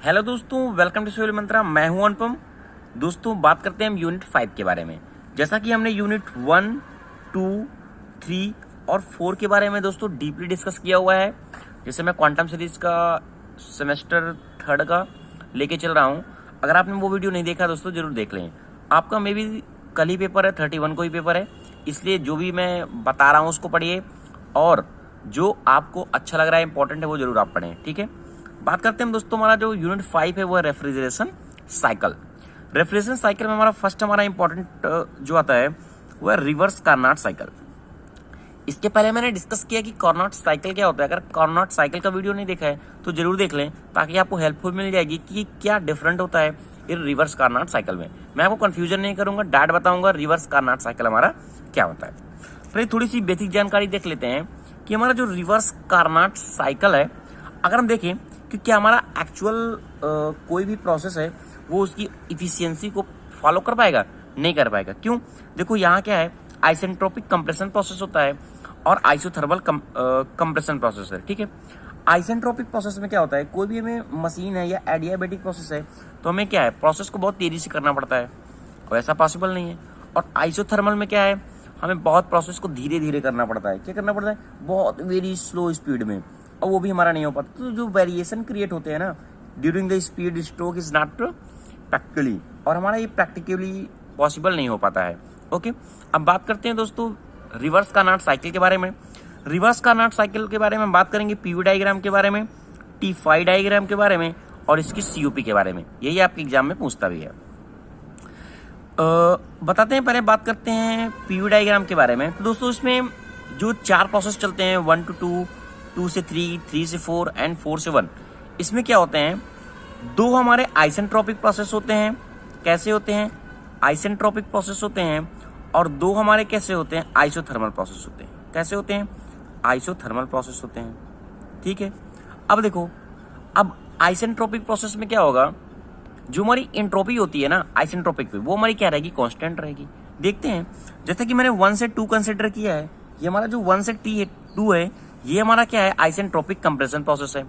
Hello दोस्तों, welcome to soil मंत्रा। मैं हूं अनुपम। दोस्तों, बात करते हैं हम यूनिट 5 के बारे में। जैसा कि हमने यूनिट 1, 2, 3 और 4 के बारे में दोस्तों डीपली डिस्कस किया हुआ है। जैसे मैं क्वांटम सीरीज का सेमेस्टर 3 का लेके चल रहा हूं। अगर आपने वो वीडियो नहीं देखा दोस्तों, जरूर देख लें। आपका मे बी कल ही पेपर है, 31 को ही पेपर है, इसलिए जो भी मैं बता रहा हूँ उसको पढ़िए और जो आपको अच्छा लग रहा है, इंपॉर्टेंट है, वो जरूर आप पढ़ें। ठीक है, बात करते हैं दोस्तों। हमारा जो यूनिट 5 है वो है रेफ्रिजरेशन साइकिल। रेफ्रिजरेशन साइकिल में हमारा इंपॉर्टेंट जो आता है वो है रिवर्स कार्नोट साइकिल। इसके पहले मैंने डिस्कस किया कि कार्नोट साइकिल क्या होता है। अगर कार्नोट साइकिल का वीडियो नहीं देखा है तो जरूर देख लें, ताकि आपको हेल्पफुल मिल जाएगी कि क्या डिफरेंट होता है इन रिवर्स कार्नोट साइकिल में। मैं आपको कंफ्यूजन नहीं करूंगा, डायरेक्ट बताऊंगा रिवर्स कार्नोट साइकिल हमारा क्या होता है। फिर थोड़ी सी बेसिक जानकारी देख लेते हैं कि हमारा जो रिवर्स कार्नोट साइकिल है, अगर हम देखें कि क्या हमारा एक्चुअल कोई भी प्रोसेस है वो उसकी इफिशियंसी को फॉलो कर पाएगा, नहीं कर पाएगा। क्यों? देखो, यहाँ क्या है, आइसेंट्रोपिक कंप्रेशन प्रोसेस होता है और आइसोथर्मल कंप्रेशन प्रोसेस है। ठीक है, आइसेंट्रोपिक प्रोसेस में क्या होता है, कोई भी हमें मशीन है या एडियाबेटिक प्रोसेस है तो हमें क्या है, प्रोसेस को बहुत तेजी से करना पड़ता है और ऐसा पॉसिबल नहीं है। और आइसोथर्मल में क्या है, हमें बहुत प्रोसेस को धीरे धीरे करना पड़ता है। क्या करना पड़ता है? बहुत वेरी स्लो स्पीड में, और वो भी हमारा नहीं हो पाता। तो जो वेरिएशन क्रिएट होते हैं ना during the speed stroke is not practically, और हमारा ये प्रैक्टिकली पॉसिबल नहीं हो पाता है। ओके, अब बात करते हैं दोस्तों रिवर्स कार्नोट साइकिल के बारे में। रिवर्स कार्नोट साइकिल के बारे में बात करेंगे पीवी डायग्राम के बारे में, T5 डायग्राम के बारे में और इसकी COP के बारे में। यही आपके एग्जाम में पूछता भी है। बताते हैं, पहले बात करते हैं पीवी डायग्राम के बारे में। तो दोस्तों इसमें जो 4 प्रोसेस चलते हैं, 1 to 2, 2 से 3, 3 से 4 एंड 4 से 1, इसमें क्या होते हैं, 2 हमारे आइसेंट्रोपिक प्रोसेस होते हैं। कैसे होते हैं? आइसेंट्रोपिक प्रोसेस होते हैं। और 2 हमारे कैसे होते हैं, आइसोथर्मल प्रोसेस होते हैं। कैसे होते हैं? आइसोथर्मल प्रोसेस होते हैं। ठीक है, अब देखो, अब आइसेंट्रोपिक प्रोसेस में क्या होगा, जो हमारी एंट्रोपी होती है ना आइसेंट्रोपिक पे, वो हमारी क्या रहेगी, कांस्टेंट रहेगी। देखते हैं, जैसे कि मैंने 1 से 2 कंसिडर किया है, ये हमारा जो 1 से 2 है, ये हमारा क्या है, आइसेंट्रोपिक कंप्रेशन प्रोसेस है।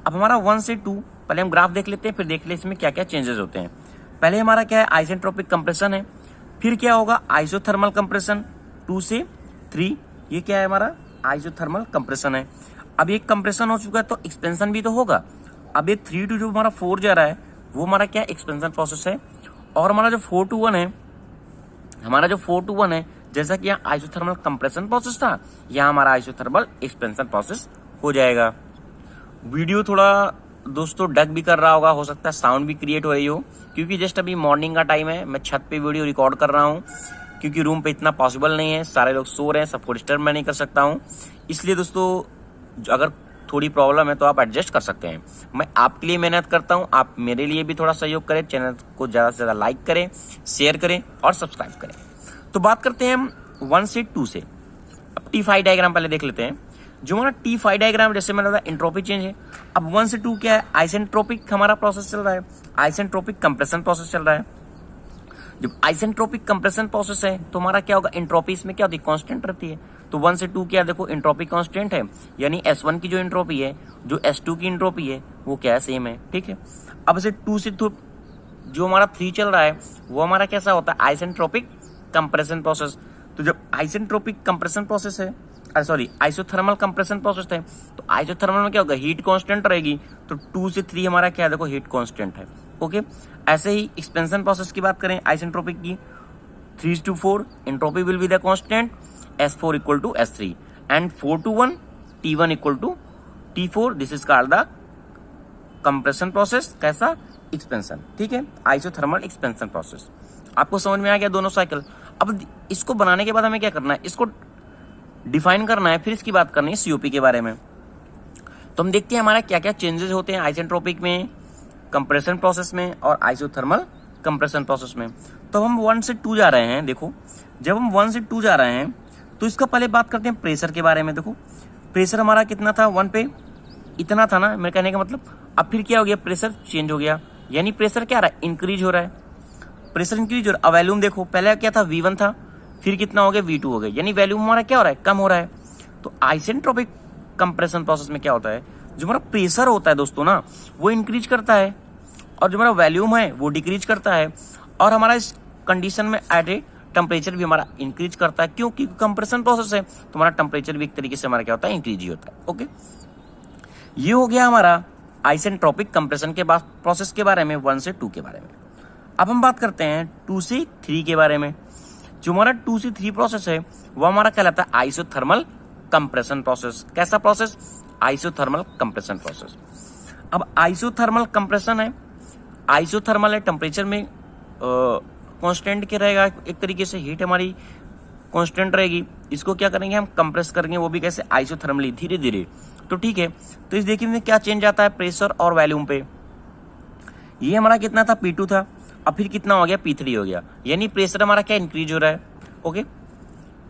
अब हमारा 1 से 2, पहले हम ग्राफ देख लेते हैं, फिर देख ले इसमें क्या क्या चेंजेस होते हैं। पहले हमारा क्या है, आइसेंट्रोपिक कंप्रेशन है। फिर क्या होगा, आइसोथर्मल कंप्रेशन 2 से 3, ये क्या है, हमारा आइसोथर्मल कंप्रेशन है। अब ये कंप्रेशन हो चुका है तो एक्सपेंशन भी तो होगा। अब ये 3 to जो हमारा 4 जा रहा है वो हमारा क्या, एक्सपेंशन प्रोसेस है। और हमारा जो 4 to 1 है, जैसा कि यहाँ आइसोथर्मल कंप्रेशन प्रोसेस था, यहाँ हमारा आइसोथर्मल एक्सपेंशन प्रोसेस हो जाएगा। वीडियो थोड़ा दोस्तों डग भी कर रहा होगा, हो सकता है साउंड भी क्रिएट हो रही हो, क्योंकि जस्ट अभी मॉर्निंग का टाइम है। मैं छत पे वीडियो रिकॉर्ड कर रहा हूँ, क्योंकि रूम पे इतना पॉसिबल नहीं है, सारे लोग सो रहे हैं, सबको डिस्टर्ब मैं नहीं कर सकता हूँ। इसलिए दोस्तों अगर थोड़ी प्रॉब्लम है तो आप एडजस्ट कर सकते हैं। मैं आपके लिए मेहनत करता हूं, आप मेरे लिए भी थोड़ा सहयोग करें। चैनल को ज्यादा से ज्यादा लाइक करें, शेयर करें और सब्सक्राइब करें। तो बात करते हैं हम 1 से 2 से। अब T5 डायग्राम पहले देख लेते हैं। जो हमारा T5 डायग्राम, जैसे मैंने बताया, एंट्रोपी चेंज है। अब 1 से 2 क्या है, आइसेंट्रोपिक हमारा प्रोसेस चल रहा है, आइसेंट्रोपिक कंप्रेशन प्रोसेस चल रहा है। जब आइसेंट्रोपिक कंप्रेशन प्रोसेस है तो हमारा क्या होगा, एंट्रोपी इसमें क्या होती है, कांस्टेंट रहती है। तो 1 से 2 क्या, देखो एंट्रोपी कांस्टेंट है, यानी S1 की जो एंट्रोपी है, जो S2 की एंट्रोपी है, वो क्या है, सेम है। ठीक है, अब से 2 से 2 जो हमारा 3 चल रहा है वो हमारा कैसा होता है, आइसेंट्रोपिक कंप्रेशन प्रोसेस। तो जब आइसेंट्रोपिक कंप्रेशन प्रोसेस है, आइसोथर्मल कंप्रेशन प्रोसेस है, तो आइसोथर्मल में क्या होगा, हीट कांस्टेंट रहेगी। तो 2 से 3 हमारा क्या है, देखो हीट कांस्टेंट है। ओके, ऐसे ही एक्सपेंशन प्रोसेस की बात करें आइसेंट्रोपिक की, 3 to 4 entropy will be the constant, S4 equal to S3 and 4 to 1 T1 equal to T4। This is called the compression process. कैसा, एक्सपेंशन। ठीक है, आइसोथर्मल एक्सपेंशन प्रोसेस। आपको समझ में आ गया दोनों साइकिल। अब इसको बनाने के बाद हमें क्या करना है, इसको डिफाइन करना है, फिर इसकी बात करनी है COP के बारे में। तो हम देखते हैं हमारा क्या क्या चेंजेस होते हैं आइसेंट्रोपिक में, कंप्रेशन प्रोसेस में और आइसोथर्मल कंप्रेशन प्रोसेस में। तो हम 1 से 2 जा रहे हैं। देखो, जब हम 1 से 2 जा रहे हैं तो इसका पहले बात करते हैं प्रेशर के बारे में। देखो, प्रेशर हमारा कितना था, 1 पे इतना था ना, मेरे कहने का मतलब। अब फिर क्या हो गया, प्रेशर चेंज हो गया, यानी प्रेशर क्या रहा है, इंक्रीज हो रहा है। प्रेशर इंक्रीज हो रहा है। अब वैल्यूम देखो, पहले क्या था, V1 था, फिर कितना हो गया, V2 हो गया, यानी वैल्यूम हमारा क्या हो रहा है, कम हो रहा है। तो आइसेंट्रोपिक कंप्रेशन प्रोसेस में क्या होता है, जो हमारा प्रेशर होता है दोस्तों ना, वो इंक्रीज करता है। और जो हमारा वॉल्यूम है वो डिक्रीज करता है, और हमारा इस कंडीशन में एट ए टेम्परेचर भी हमारा इंक्रीज करता है। क्यों? क्योंकि कंप्रेशन प्रोसेस है तो हमारा टेम्परेचर भी एक तरीके से हमारा क्या होता है, इंक्रीज ही होता है। ओके, ये हो गया हमारा आइसेंट्रोपिक कंप्रेशन के बाद प्रोसेस के बारे में, 1 से 2 के बारे में। अब हम बात करते हैं 2 से 3 के बारे में। जो हमारा 2 से 3 प्रोसेस है वो हमारा कहलाता है आइसोथर्मल कंप्रेशन प्रोसेस। कैसा प्रोसेस? Isothermal compression process. अब आइसोथर्मल कंप्रेशन है, आइसोथर्मल है, टेम्परेचर में कांस्टेंट क्या रहेगा, एक तरीके से हीट हमारी कांस्टेंट रहेगी। इसको क्या करेंगे हम, कंप्रेस करेंगे, वो भी कैसे, आइसोथर्मली, धीरे धीरे। तो ठीक है, तो इस देखिए में क्या चेंज आता है प्रेशर और वॉल्यूम पे। ये हमारा कितना था, P2 था, अब फिर कितना हो गया, P3 हो गया, यानी प्रेशर हमारा क्या इंक्रीज हो रहा है। ओके,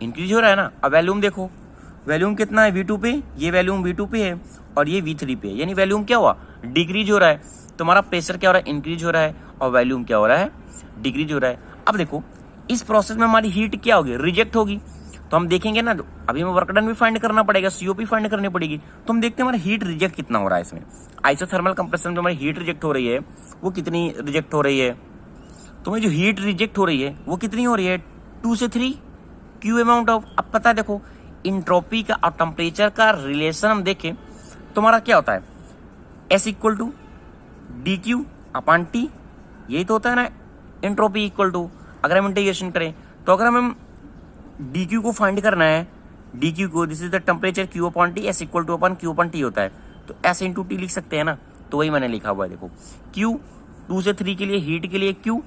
इंक्रीज हो रहा है ना। अब वॉल्यूम देखो, वॉल्यूम कितना है V2 पे, ये वॉल्यूम V2 पे है और ये V3 पे है, यानी वॉल्यूम क्या हुआ, डिक्रीज हो रहा है। तो हमारा प्रेशर क्या हो रहा है, इंक्रीज हो रहा है, और वॉल्यूम क्या हो रहा है, डिक्रीज हो रहा है। अब देखो इस प्रोसेस में हमारी हीट क्या होगी, रिजेक्ट होगी। तो हम देखेंगे ना, अभी हमें वर्क डन भी फाइंड करना पड़ेगा, COP फाइंड करनी पड़ेगी। तो हम देखते हैं हमारा हीट रिजेक्ट कितना हो रहा है इसमें। आइसोथर्मल कंप्रेशन में हमारी हीट रिजेक्ट हो रही है, वो कितनी रिजेक्ट हो रही है, तो हमें जो हीट रिजेक्ट हो रही है वो कितनी हो रही है, 2 से 3 क्यू अमाउंट ऑफ। अब पता है देखो इंट्रोपी का और टेम्परेचर का रिलेशन हम देखें तो हमारा क्या होता है, S इक्वल टू dQ/T, यही तो होता है ना, एंट्रोपी इक्वल टू। अगर हम इंटीग्रेशन करें तो अगर हम dQ को फाइंड करना है, dQ को, this is the temperature Q/T, S equal to अपन Q/T होता है, तो S इंटू T लिख सकते हैं ना, तो वही मैंने लिखा हुआ है देखो, Q 2 से 3 के लिए हीट के लिए Q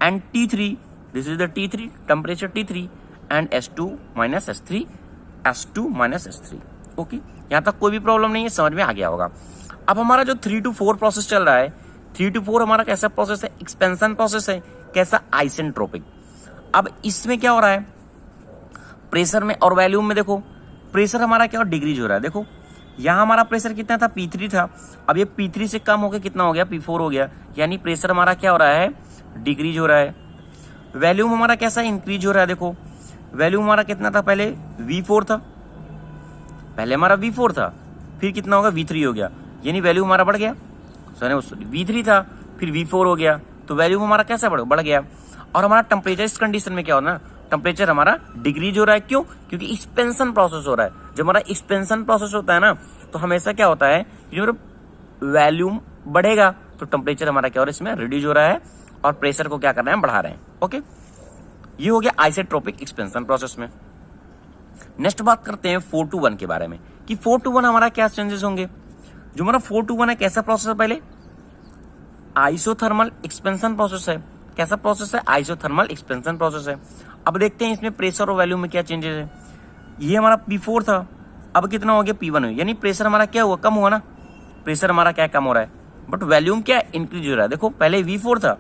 and T3, this is the T3 temperature T3 and S2 minus S3। Okay, यहाँ तक कोई भी प्रॉब्लम नहीं है, समझ में आ गया होगा। अब हमारा जो 3 to 4 प्रोसेस चल रहा है, 3 to 4 हमारा कैसा प्रोसेस है, एक्सपेंशन प्रोसेस है। कैसा, आइसेंट्रोपिक। अब इसमें क्या हो रहा है, प्रेशर में और वॉल्यूम में देखो, प्रेशर हमारा क्या डिक्रीज हो रहा है। देखो यहाँ हमारा प्रेशर कितना था, P3 था, अब ये P3 से कम होकर कितना हो गया, P4 हो गया, यानी प्रेशर हमारा क्या हो रहा है, डिक्रीज हो रहा है। वॉल्यूम हमारा कैसा इंक्रीज हो रहा है। देखो वॉल्यूम हमारा कितना था, पहले V4 था, पहले हमारा V4 था, फिर कितना होगा, V3 हो गया, यानी वॉल्यूम हमारा बढ़ गया। V3 था फिर V4 हो गया, तो वॉल्यूम हमारा कैसा बढ़ गया। और हमारा टेम्परेचर इस कंडीशन में क्या हो रहा है ना, टेम्परेचर हमारा डिक्रीज हो रहा है। क्यों? क्योंकि एक्सपेंशन प्रोसेस हो रहा है। जब हमारा एक्सपेंशन प्रोसेस होता है ना, तो हमेशा क्या होता है, वॉल्यूम बढ़ेगा तो टेम्परेचर हमारा क्या हो रहा है, इसमें रिड्यूज हो रहा है, और प्रेशर को क्या कर रहे हैं, बढ़ा रहे हैं। ओके, ये हो गया आइसेंट्रोपिक एक्सपेंशन प्रोसेस में। नेक्स्ट बात करते हैं 4 to 1 के बारे में, कि 4 to 1 हमारा क्या चेंजेस होंगे। जो हमारा 4 to 1 है, कैसा प्रोसेस है, पहले आइसोथर्मल एक्सपेंशन प्रोसेस है। कैसा प्रोसेस है, आइसोथर्मल एक्सपेंशन प्रोसेस है। अब देखते हैं इसमें प्रेशर और वॉल्यूम में क्या चेंजेस है। ये हमारा P4 था, अब कितना हो गया, P1 हो, यानी प्रेशर हमारा क्या हुआ, कम हुआ ना, प्रेशर हमारा क्या कम हो रहा है, बट वॉल्यूम क्या इंक्रीज हो रहा है। देखो पहले V4 था,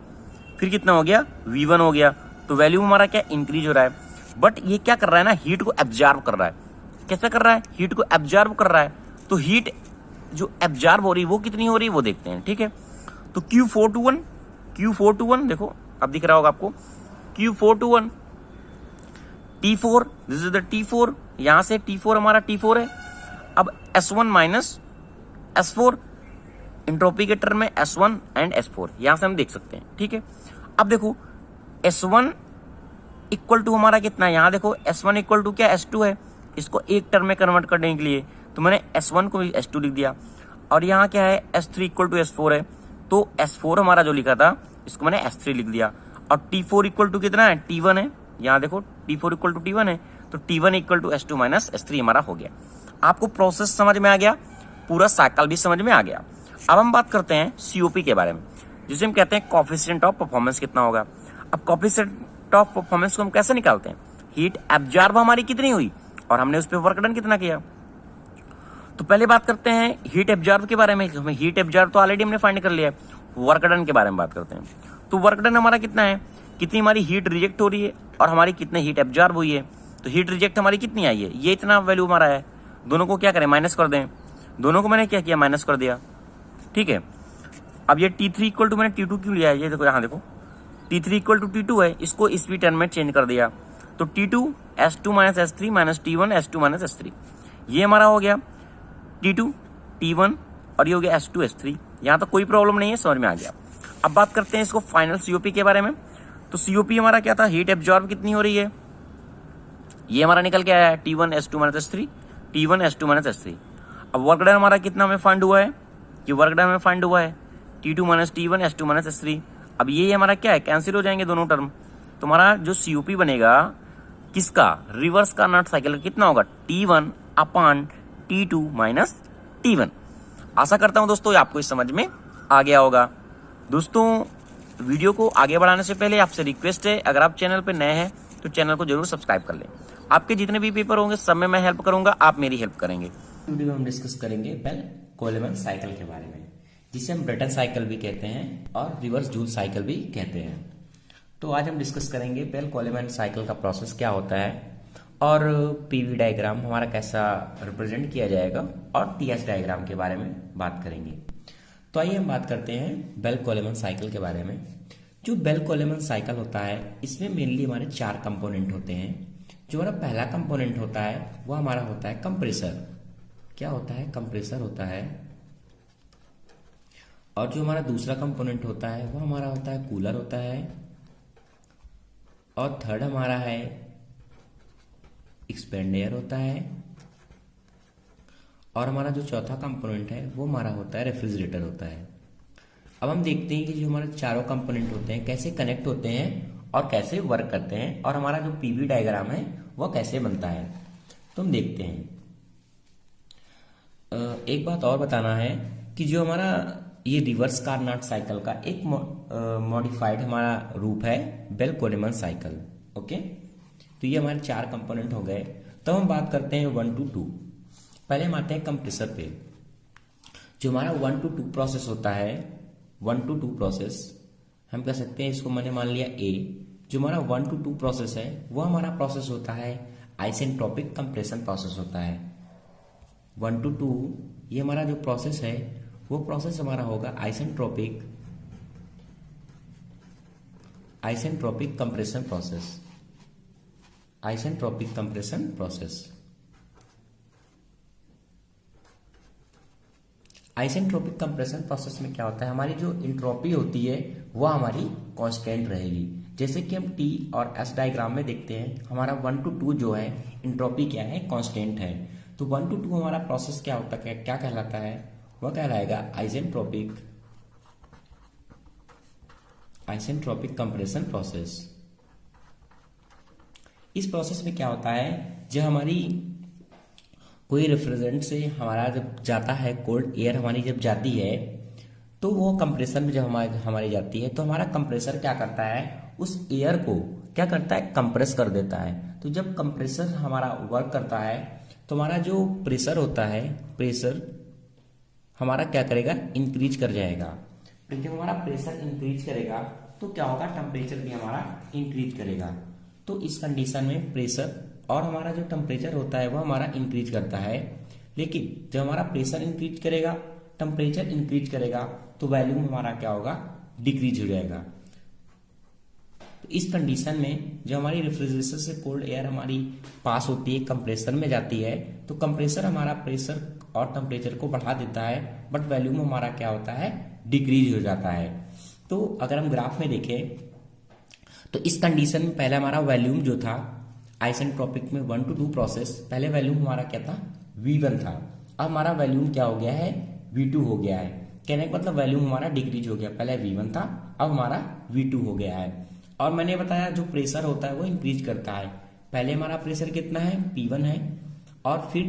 फिर कितना हो गया, V1 हो गया, तो वॉल्यूम हमारा क्या इंक्रीज हो रहा है। बट ये क्या कर रहा है ना, हीट को एब्जॉर्ब कर रहा है। कैसा कर रहा है, हीट को एब्जॉर्ब कर रहा है। तो हीट जो एब्जॉर्ब हो रही है वो कितनी हो रही है, वो देखते हैं। ठीक है, तो Q4 to 1 देखो, अब दिख रहा होगा आपको, Q4 to 1, T4, this is the T4, यहां से T4 हमारा T4 है। अब S1 माइनस S4, इंट्रोपी के टर्म में S1 एंड S4 यहां से हम देख सकते हैं। ठीक है, अब देखो S1 इक्वल टू हमारा कितना है, यहाँ देखो S1 इक्वल टू क्या, S2 है। इसको एक टर्म में कन्वर्ट करने के लिए तो मैंने S1 को भी S2 लिख दिया, और यहाँ क्या है, S3 इक्वल टू S4 है, तो S4 हमारा जो लिखा था इसको मैंने S3 लिख दिया। और T4 इक्वल टू कितना है, T1 है, यहाँ देखो T4 इक्वल टू T1 है, तो T1 equal to S2 minus S3 हमारा हो गया। आपको प्रोसेस समझ में आ गया, पूरा साइकिल भी समझ में आ गया। अब हम बात करते हैं COP के बारे में, जिसे हम कहते हैं कोएफिशिएंट ऑफ परफॉर्मेंस कितना होगा। अब कोएफिशिएंट ऑफ परफॉर्मेंस को हम कैसे निकालते हैं, हीट एब्जॉर्ब हमारी कितनी हुई और हमने उस पर वर्क डन कितना किया। तो पहले बात करते हैं हीट एब्जॉर्ब के बारे में। हमें हीट एब्जॉर्ब तो ऑलरेडी हमने फाइंड कर लिया है, वर्क डन के बारे में बात करते हैं। तो वर्क डन हमारा कितना है, कितनी हमारी हीट रिजेक्ट हो रही है और हमारी कितनी हीट एब्जॉर्ब हुई है। तो हीट रिजेक्ट हमारी कितनी आई है, ये इतना वैल्यू हमारा है, दोनों को क्या करें, माइनस कर दें। दोनों को मैंने क्या किया, माइनस कर दिया। ठीक है, अब ये T3 इक्वल टू मैंने T2 क्यों लिया है, ये देखो यहाँ देखो T3 इक्वल टू T2 है, इसको इसी टर्म में चेंज कर दिया। तो T2 S2 minus S3 minus T1 S2 minus S3, ये हमारा हो गया T2 T1, और ये हो गया S2 S3। यहाँ तो कोई प्रॉब्लम नहीं है, समझ में आ गया। अब बात करते हैं इसको फाइनल सीओपी के बारे में। तो सीओपी हमारा क्या था, हीट एब्जॉर्ब कितनी हो रही है, ये हमारा निकल के आया है T1S2 - T1S2 अब वर्क डन हमारा कितना हमें फाइंड हुआ है, ये वर्क डन हमें फाइंड हुआ है T2 - T1 S2 अब ये हमारा क्या है, कैंसिल हो जाएंगे दोनों टर्म। तो हमारा जो सीओपी बनेगा किसका, रिवर्स कार्नोट साइकिल का कितना होगा, T1/T2 - T1। आशा करता हूं दोस्तों आपको इस समझ में आ गया होगा। दोस्तों वीडियो को आगे बढ़ाने से पहले आपसे रिक्वेस्ट है, अगर आप चैनल पर नए हैं तो चैनल को जरूर सब्सक्राइब कर लें। आपके जितने भी पेपर होंगे सब में मैं हेल्प करूंगा, आप मेरी हेल्प करेंगे। वीडियो में हम डिस्कस करेंगे बेल कोलेमैन साइकिल के बारे में, जिसे हम ब्रेटन साइकिल भी कहते हैं और रिवर्स जूल साइकिल भी कहते हैं। तो आज हम डिस्कस करेंगे बेल कोलेमैन साइकिल का प्रोसेस क्या होता है और पीवी डायग्राम हमारा कैसा रिप्रेजेंट किया जाएगा और टीएस डायग्राम के बारे में बात करेंगे। तो आइए हम बात करते हैं बेल कोलेमैन साइकिल के बारे में। जो बेल कोलेमैन साइकिल होता है इसमें मेनली हमारे 4 कंपोनेंट होते हैं। जो हमारा पहला कंपोनेंट होता है वो हमारा होता है कंप्रेसर। क्या होता है, कंप्रेसर होता है। और जो हमारा दूसरा कंपोनेंट होता है वो हमारा होता है कूलर होता है। और थर्ड हमारा है एक्सपेंडेयर होता है। और हमारा जो चौथा कंपोनेंट है वो हमारा होता है रेफ्रिजरेटर होता है। अब हम देखते हैं कि जो हमारे चारों कंपोनेंट होते हैं कैसे कनेक्ट होते हैं और कैसे वर्क करते हैं और हमारा जो पीवी डायग्राम है वो कैसे बनता है। तो हम देखते हैं। एक बात और बताना है कि जो हमारा ये रिवर्स कार्नोट साइकिल का एक मॉडिफाइड हमारा रूप है बेल कोलेमैन साइकिल। ओके, तो ये हमारे 4 कंपोनेंट हो गए। तो हम बात करते हैं 1 to 2। पहले हम आते हैं कंप्रेसर पे। जो हमारा 1 to 2 प्रोसेस होता है, 1 to 2 प्रोसेस हम कह सकते हैं, इसको मैंने मान लिया ए। जो हमारा 1 to 2 प्रोसेस है वो हमारा प्रोसेस होता है आइसेंट्रोपिक कंप्रेशन प्रोसेस होता है। 1 to 2 ये हमारा जो प्रोसेस है वो प्रोसेस हमारा होगा isentropic compression process. Isentropic compression process. Isentropic compression process में क्या होता है, हमारी जो इंट्रोपी होती है वह हमारी कांस्टेंट रहेगी। जैसे कि हम टी और एस डायग्राम में देखते हैं, हमारा 1 to 2 जो है इंट्रोपी क्या है, कांस्टेंट है। तो 1 to 2 हमारा प्रोसेस क्या होता है, क्या कहलाता है, वह कहलाएगा आइसेंट्रोपिक कंप्रेशन प्रोसेस। इस प्रोसेस में क्या होता है, जब हमारी कोई रेफ्रिजरेंट से हमारा जब जाता है, कोल्ड एयर हमारी जब जाती है तो वो कंप्रेसर में जब हमारी जाती है तो हमारा कंप्रेसर क्या करता है, उस एयर को क्या करता है, कंप्रेस कर देता है। तो जब कंप्रेसर हमारा वर्क करता है तो हमारा जो प्रेशर होता है, प्रेशर हमारा क्या करेगा, इंक्रीज कर जाएगा। तो जब हमारा प्रेशर इंक्रीज करेगा तो क्या होगा, टेम्परेचर भी हमारा इंक्रीज करेगा। तो इस कंडीशन में प्रेशर और हमारा जो टेम्परेचर होता है वो हमारा इंक्रीज करता है। लेकिन जब हमारा प्रेशर इंक्रीज करेगा, टेम्परेचर इंक्रीज करेगा तो वॉल्यूम हमारा क्या होगा, डिक्रीज हो जाएगा। तो इस कंडीशन में जब हमारी रेफ्रिजरेटर से कोल्ड एयर हमारी पास होती है, कंप्रेसर में जाती है, तो कंप्रेसर हमारा प्रेशर और टेम्परेचर को बढ़ा देता है, बट वॉल्यूम हमारा क्या होता है, डिक्रीज हो जाता है। तो अगर हम ग्राफ में देखें तो इस कंडीशन में पहले हमारा वॉल्यूम जो था आइसेंट्रोपिक में 1 to 2 प्रोसेस, पहले वॉल्यूम हमारा क्या था, V1 था। अब हमारा वॉल्यूम क्या हो गया है, V2 हो गया है। कहने का मतलब वॉल्यूम हमारा डिक्रीज हो गया, पहले V1 था अब हमारा V2 हो गया है। और मैंने बताया जो प्रेशर होता है वो इंक्रीज करता है। पहले हमारा प्रेशर कितना है, P1 है, और फिर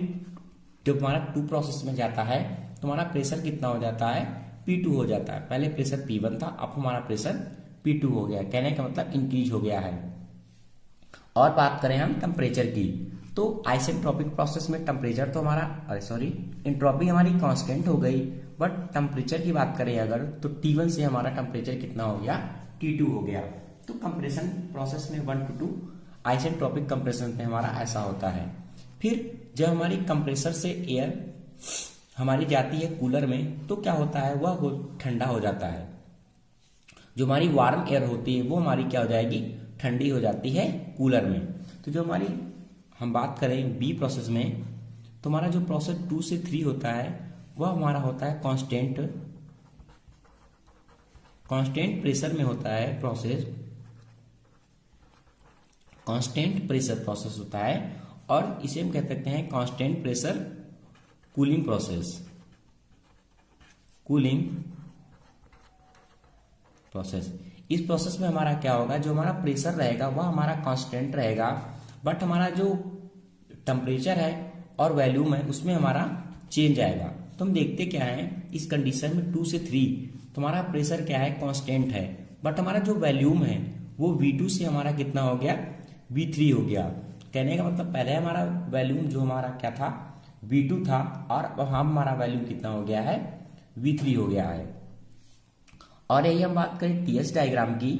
जब हमारा 2 प्रोसेस में जाता है तो हमारा प्रेशर कितना हो जाता है, P2 हो जाता है। पहले प्रेशर P1 था, अब हमारा प्रेशर P2 हो गया। कहने का मतलब इंक्रीज हो गया है। और बात करें हम टेम्परेचर की, तो आइसेंट्रोपिक प्रोसेस में टेम्परेचर तो हमारा एंट्रोपी हमारी कांस्टेंट हो गई, बट टेम्परेचर की बात करें अगर तो T1 से हमारा टेम्परेचर कितना हो गया, T2 हो गया। तो कंप्रेशन प्रोसेस में 1 to 2, आइसेंट्रोपिक कंप्रेशन में हमारा ऐसा होता है। फिर जब हमारी कंप्रेसर से एयर हमारी जाती है कूलर में तो क्या होता है, वह ठंडा हो जाता है। जो हमारी वार्म एयर होती है वो हमारी क्या हो जाएगी, ठंडी हो जाती है कूलर में। तो जो हमारी हम बात करें बी प्रोसेस में, तो हमारा जो प्रोसेस 2 से 3 होता है वह हमारा होता है कांस्टेंट कांस्टेंट प्रेशर में होता है प्रोसेस, कांस्टेंट प्रेशर प्रोसेस होता है, और इसे हम कह सकते हैं constant pressure cooling process, cooling process. इस प्रोसेस में हमारा क्या होगा, जो हमारा प्रेशर रहेगा वह हमारा कांस्टेंट रहेगा, बट हमारा जो टेम्परेचर है और वॉल्यूम है उसमें हमारा चेंज आएगा। तो हम देखते क्या है, इस कंडीशन में 2 से 3 तो हमारा प्रेशर क्या है, कांस्टेंट है, बट हमारा जो वॉल्यूम है वो V2 से हमारा कितना हो गया, V3 हो गया। कहने का मतलब पहले हमारा वॉल्यूम जो हमारा क्या था, V2 था, और अब हमारा वॉल्यूम कितना हो गया है, V3 हो गया है। और यही हम बात करें TS डायग्राम की,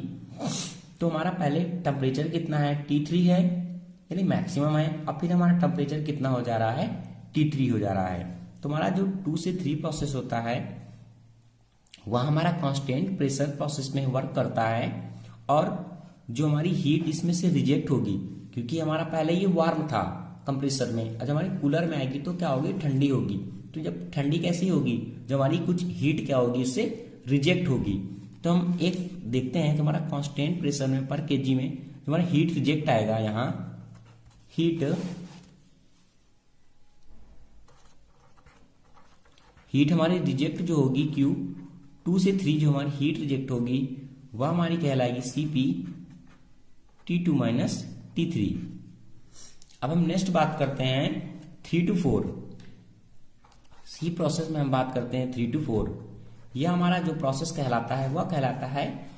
तो हमारा पहले टेम्परेचर कितना है, T3 है, यानी मैक्सिमम है, और फिर हमारा टेम्परेचर कितना हो जा रहा है, T3 हो जा रहा है। तो हमारा जो 2 से 3 प्रोसेस होता है वह हमारा कांस्टेंट प्रेशर प्रोसेस में वर्क करता है, और जो हमारी हीट इसमें से रिजेक्ट होगी, क्योंकि हमारा पहले ये वार्म था कंप्रेसर में, आज हमारी कूलर में आएगी तो क्या होगी, ठंडी होगी। तो जब ठंडी कैसी होगी, जब हमारी कुछ हीट क्या होगी, इससे रिजेक्ट होगी। तो हम एक देखते हैं, तो हमारा कांस्टेंट प्रेशर में पर केजी में हमारा हीट रिजेक्ट आएगा, यहाँ हीट हमारी रिजेक्ट जो होगी Q 2 से 3 जो हमारी हीट रिजेक्ट होगी वह हमारी कहलाएगी CP T2 माइनस T3। अब हम नेक्स्ट बात करते हैं 3 to 4। सी प्रोसेस में हम बात करते हैं 3 to 4। यह हमारा जो प्रोसेस कहलाता है वह कहलाता है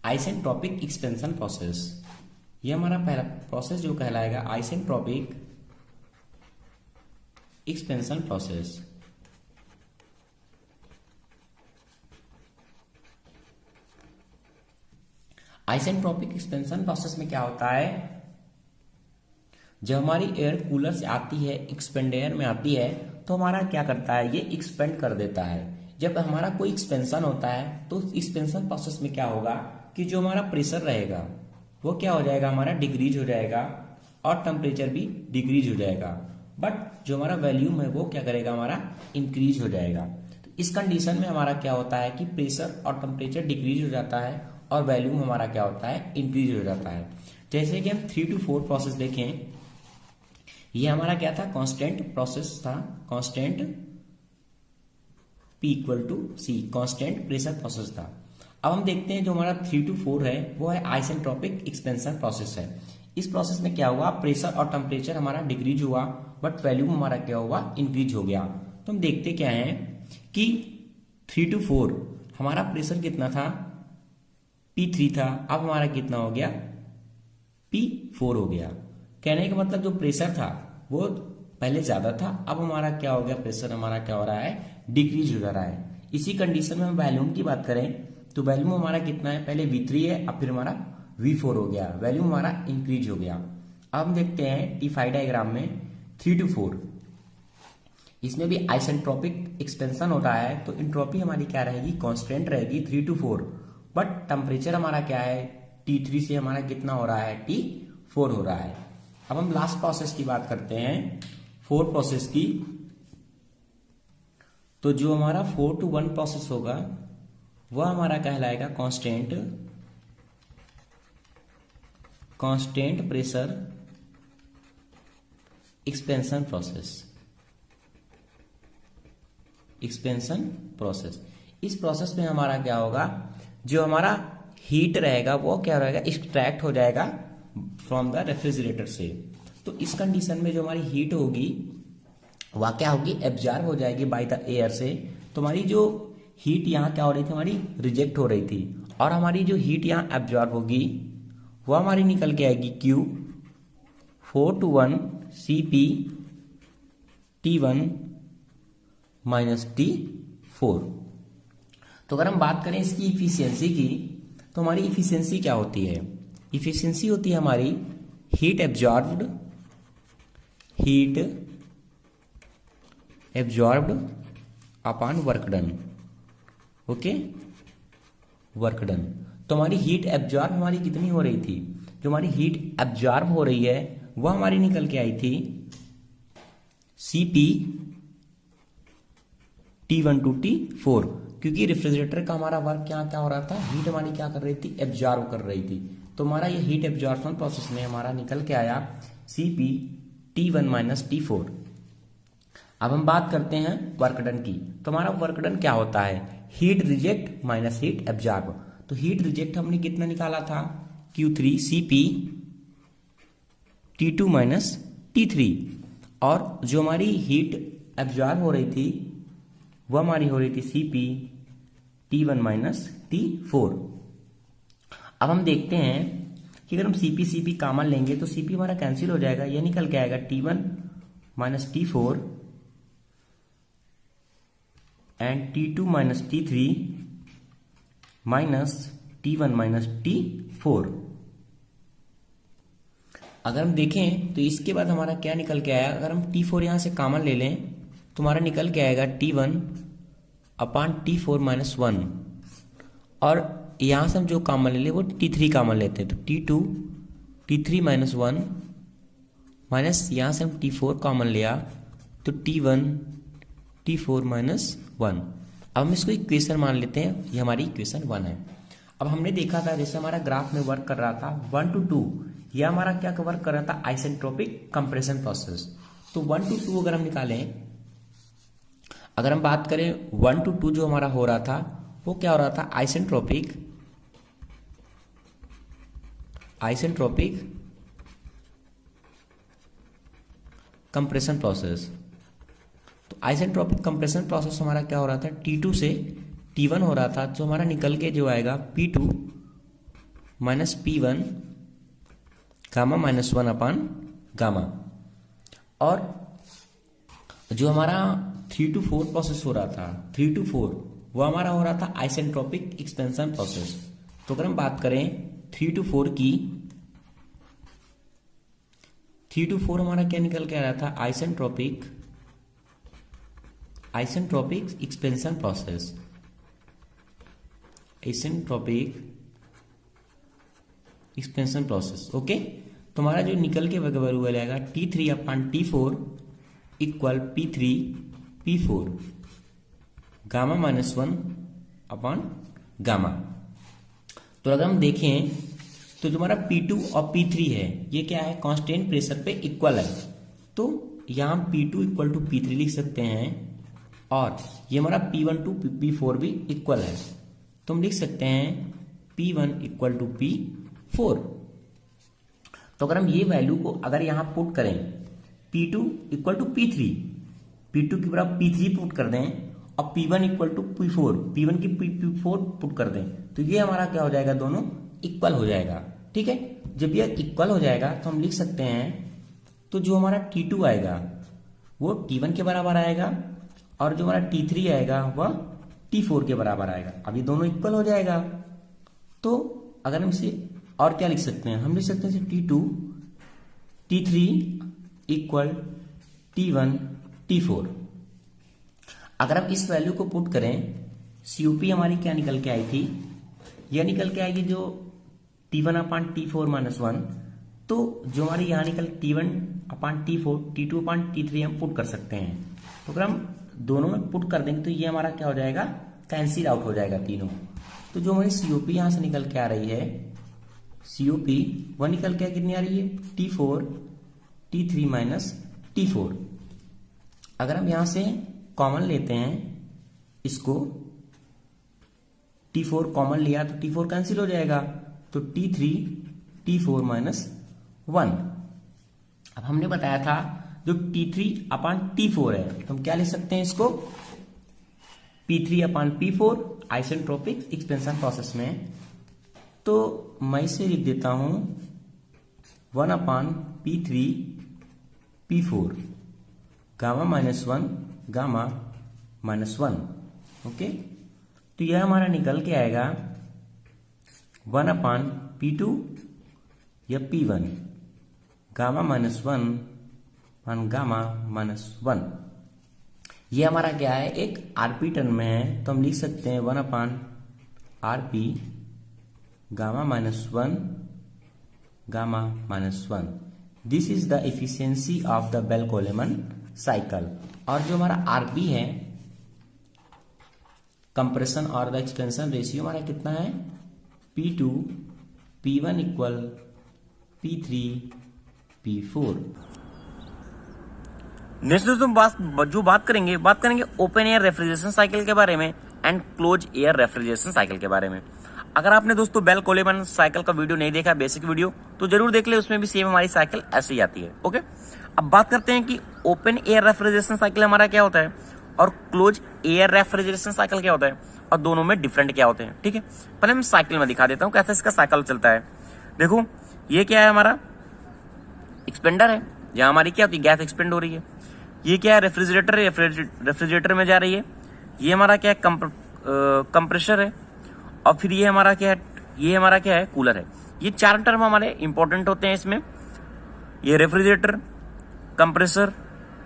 आइसेंट्रोपिक एक्सपेंशन प्रोसेस। यह हमारा पहला प्रोसेस जो कहलाएगा isentropic expansion process. Isentropic expansion process में क्या होता है, जब हमारी एयर कूलर से आती है, एक्सपेंडर में आती है, तो हमारा क्या करता है, ये एक्सपेंड कर देता है। जब हमारा कोई एक्सपेंशन होता है तो एक्सपेंशन प्रोसेस में क्या होगा कि जो हमारा प्रेशर रहेगा वो क्या हो जाएगा, हमारा डिक्रीज हो जाएगा, और टेम्परेचर भी डिक्रीज हो जाएगा, बट जो हमारा वॉल्यूम है वो क्या करेगा, हमारा इंक्रीज हो जाएगा। तो इस कंडीशन में हमारा क्या होता है कि प्रेशर और टेम्परेचर डिक्रीज हो जाता है और वॉल्यूम हमारा क्या होता है, इंक्रीज हो जाता है। जैसे कि हम 3 to 4 प्रोसेस देखें, ये हमारा क्या था, कांस्टेंट प्रोसेस था, constant P equal to C, constant pressure process था। अब हम देखते हैं जो हमारा 3 to 4 है वो है आइसेंट्रोपिक एक्सपेंशन प्रोसेस है। इस प्रोसेस में क्या हुआ, प्रेशर और टेम्परेचर हमारा डिक्रीज हुआ, बट वॉल्यूम हमारा क्या हुआ, इंक्रीज हो गया। तो हम देखते क्या है कि 3 to 4 हमारा प्रेशर कितना था, P3 था, अब हमारा कितना हो गया, P4 हो गया। कहने का मतलब जो प्रेशर था वो पहले ज्यादा था, अब हमारा क्या हो गया, प्रेशर हमारा क्या हो रहा है, डिक्रीज हो जा रहा है। इसी कंडीशन में हम वॉल्यूम की बात करें तो वॉल्यूम हमारा कितना है, पहले V3 है, अब फिर हमारा V4 हो गया, वॉल्यूम हमारा इंक्रीज हो गया। अब हम देखते हैं T5 डायग्राम में 3 to 4, इसमें भी आइसेंट्रोपिक एक्सपेंशन होता है, तो इंट्रोपी हमारी क्या रहेगी, कांस्टेंट रहेगी 3 to 4, बट टेम्परेचर हमारा क्या है, T3 से हमारा कितना हो रहा है, T4 हो रहा है। अब हम लास्ट प्रोसेस की बात करते हैं 4 प्रोसेस की, तो जो हमारा 4 to 1 प्रोसेस होगा वह हमारा कहलाएगा constant pressure expansion process, expansion process. इस प्रोसेस में हमारा क्या होगा, जो हमारा हीट रहेगा वो क्या रहेगा, एक्सट्रैक्ट हो जाएगा फ्रॉम द रेफ्रिजरेटर से। तो इस कंडीशन में जो हमारी हीट होगी वह क्या होगी, एब्जॉर्ब हो जाएगी बाय द एयर से। तो हमारी जो हीट यहाँ क्या हो रही थी, हमारी रिजेक्ट हो रही थी, और हमारी जो हीट यहाँ एब्जॉर्ब होगी वह हमारी निकल के आएगी Q 4 to 1 CP T1 minus T4। तो अगर हम बात करें इसकी इफिशियंसी की, तो हमारी इफिशियंसी क्या होती है, इफिशियंसी होती है हमारी heat absorbed upon work done. Okay, work done. तो हमारी हीट एब्जॉर्ब हमारी कितनी हो रही थी, जो हमारी हीट एब्जॉर्ब हो रही है वह हमारी निकल के आई थी CP T1 to T4। क्योंकि रेफ्रिजरेटर का हमारा वर्क क्या क्या हो रहा था, हीट हमारी क्या कर रही थी, एब्जॉर्ब कर रही थी। तो हमारा ये हीट एब्जॉर्प्शन प्रोसेस में हमारा निकल के आया Cp T1 माइनस T4। अब हम बात करते हैं वर्क डन की। तो हमारा वर्क डन क्या होता है, heat reject minus heat absorb. तो हीट रिजेक्ट हमने कितना निकाला था, Q3 Cp T2 minus T3, और जो हमारी हीट एब्जॉर्ब हो रही थी वो हमारी हो रही थी Cp T1 माइनस T4। अब हम देखते हैं कि अगर हम Cp कॉमन लेंगे तो Cp हमारा कैंसिल हो जाएगा, ये निकल के आएगा T1 minus T4 and T2 minus T3 minus T1 minus T4। अगर हम देखें तो इसके बाद हमारा क्या निकल के आया, अगर हम T4 यहाँ से कॉमन ले लें तो हमारा निकल के आएगा T1 अपान T4 माइनस 1, और यहाँ से हम जो कॉमन ले लें वो T3 कॉमन लेते हैं, तो T2 T3 माइनस 1 माइनस यहाँ से हम T4 कॉमन लिया तो T1 T4 माइनस 1। अब हम इसको इक्वेशन मान लेते हैं, ये हमारी इक्वेशन 1 है। अब हमने देखा था जैसे हमारा ग्राफ में वर्क कर रहा था 1 to 2, यह हमारा क्या वर्क कर रहा था, आइसेंट्रोपिक कंप्रेशन प्रोसेस। तो 1 to 2 अगर हम निकालें, अगर हम बात करें 1 to 2 जो हमारा हो रहा था वो क्या हो रहा था, आइसेंट्रोपिक कंप्रेशन प्रोसेस। तो आइसेंट्रोपिक कंप्रेशन प्रोसेस हमारा क्या हो रहा था, T2 से T1 हो रहा था, जो हमारा निकल के जो आएगा P2 minus P1 gamma minus 1 अपान गामा। और जो हमारा 3 to 4 प्रोसेस हो रहा था, 3 to 4 वो हमारा हो रहा था आइसेंट्रोपिक एक्सपेंशन प्रोसेस। तो अगर हम बात करें 3 to 4 की, 3 to 4 हमारा क्या निकल के आ रहा था, isentropic expansion process, isentropic expansion process. Okay, तो हमारा जो निकल के बराबर हुआ रहेगा T3 अपान T4 equal P3 P4 gamma minus 1 अपान गामा। तो अगर हम देखें तो जो हमारा P2 और P3 है ये क्या है, कांस्टेंट प्रेशर पे इक्वल है। तो यहाँ हम P2 इक्वल टू P3 लिख सकते हैं, और ये हमारा P1 टू P4 भी इक्वल है। तो हम लिख सकते हैं P1 इक्वल टू P4। तो अगर हम ये वैल्यू को अगर यहाँ पुट करें, P2 equal to P3, P2 की बराबर P3 पुट कर दें, और P1 equal to P4, P1 की P4 पुट कर दें, तो ये हमारा क्या हो जाएगा, दोनों इक्वल हो जाएगा। ठीक है, जब ये इक्वल हो जाएगा तो हम लिख सकते हैं, तो जो हमारा T2 आएगा वो T1 के बराबर आएगा, और जो हमारा T3 आएगा वह T4 के बराबर आएगा। अब ये दोनों इक्वल हो जाएगा। तो अगर हम इसे और क्या लिख सकते हैं, हम लिख सकते हैं T2 T3 equal T1 T4। अगर हम इस वैल्यू को पुट करें, COP हमारी क्या निकल के आई थी, यह निकल के आएगी जो T1 अपान T4 माइनस 1। तो जो हमारी यहाँ निकल T1 अपान T4 T2 अपान T3 हम पुट कर सकते हैं। तो अगर हम दोनों में पुट कर देंगे तो ये हमारा क्या हो जाएगा, कैंसिल आउट हो जाएगा तीनों। तो जो हमारी COP यहाँ से निकल के आ रही है, COP वह निकल के कितनी आ रही है, T4 T3 माइनस T4। अगर हम यहाँ से कॉमन लेते हैं इसको, T4 कॉमन लिया तो T4 कैंसिल हो जाएगा, तो T3 T4 माइनस 1। अब हमने बताया था जो T3 अपान T4 है, तो हम क्या लिख सकते हैं इसको, P3 अपान P4 आइसेंट्रोपिक एक्सपेंशन प्रोसेस में। तो मैं इसे लिख देता हूं 1 अपान P3 P4 gamma minus 1 gamma minus 1। Okay, तो यह हमारा निकल के आएगा 1 अपान P2 या P1 gamma minus 1 one gamma minus 1। ये हमारा क्या है, एक आरपी टर्म में है, तो हम लिख सकते हैं 1 upon RP gamma minus 1 gamma minus 1। This is the efficiency of the Bell Coleman cycle. और जो हमारा RP है कंप्रेशन और द एक्सपेंशन रेशियो हमारा कितना है, P2 P1 equal P3 P4। Next दोस्तों जो बात करेंगे ओपन एयर रेफ्रिजरेशन साइकिल के बारे में and close air refrigeration cycle के बारे में। अगर आपने दोस्तों बेल कोलेमैन साइकिल का वीडियो नहीं देखा, बेसिक वीडियो, तो जरूर देख ले, उसमें भी सेम हमारी साइकिल ऐसे ही आती है। ओके, अब बात करते हैं कि ओपन एयर रेफ्रिजरेशन साइकिल हमारा क्या होता है और क्लोज एयर रेफ्रिजरेशन साइकिल क्या होता है और दोनों में डिफरेंट क्या होते हैं। ठीक है, पहले मैं साइकिल में दिखा देता हूँ कैसे इसका साइकिल चलता है। देखो ये क्या है, हमारा एक्सपेंडर है जहां हमारी क्या होती है, गैस एक्सपेंड हो रही है। ये क्या है, रेफ्रिजरेटर है, रेफ्रिजरेटर में जा रही है। ये हमारा क्या है, कंप्रेसर है। और फिर ये हमारा क्या है, ये हमारा क्या है, कूलर है। ये चार टर्म हमारे इंपॉर्टेंट होते हैं इसमें, ये रेफ्रिजरेटर, कंप्रेसर,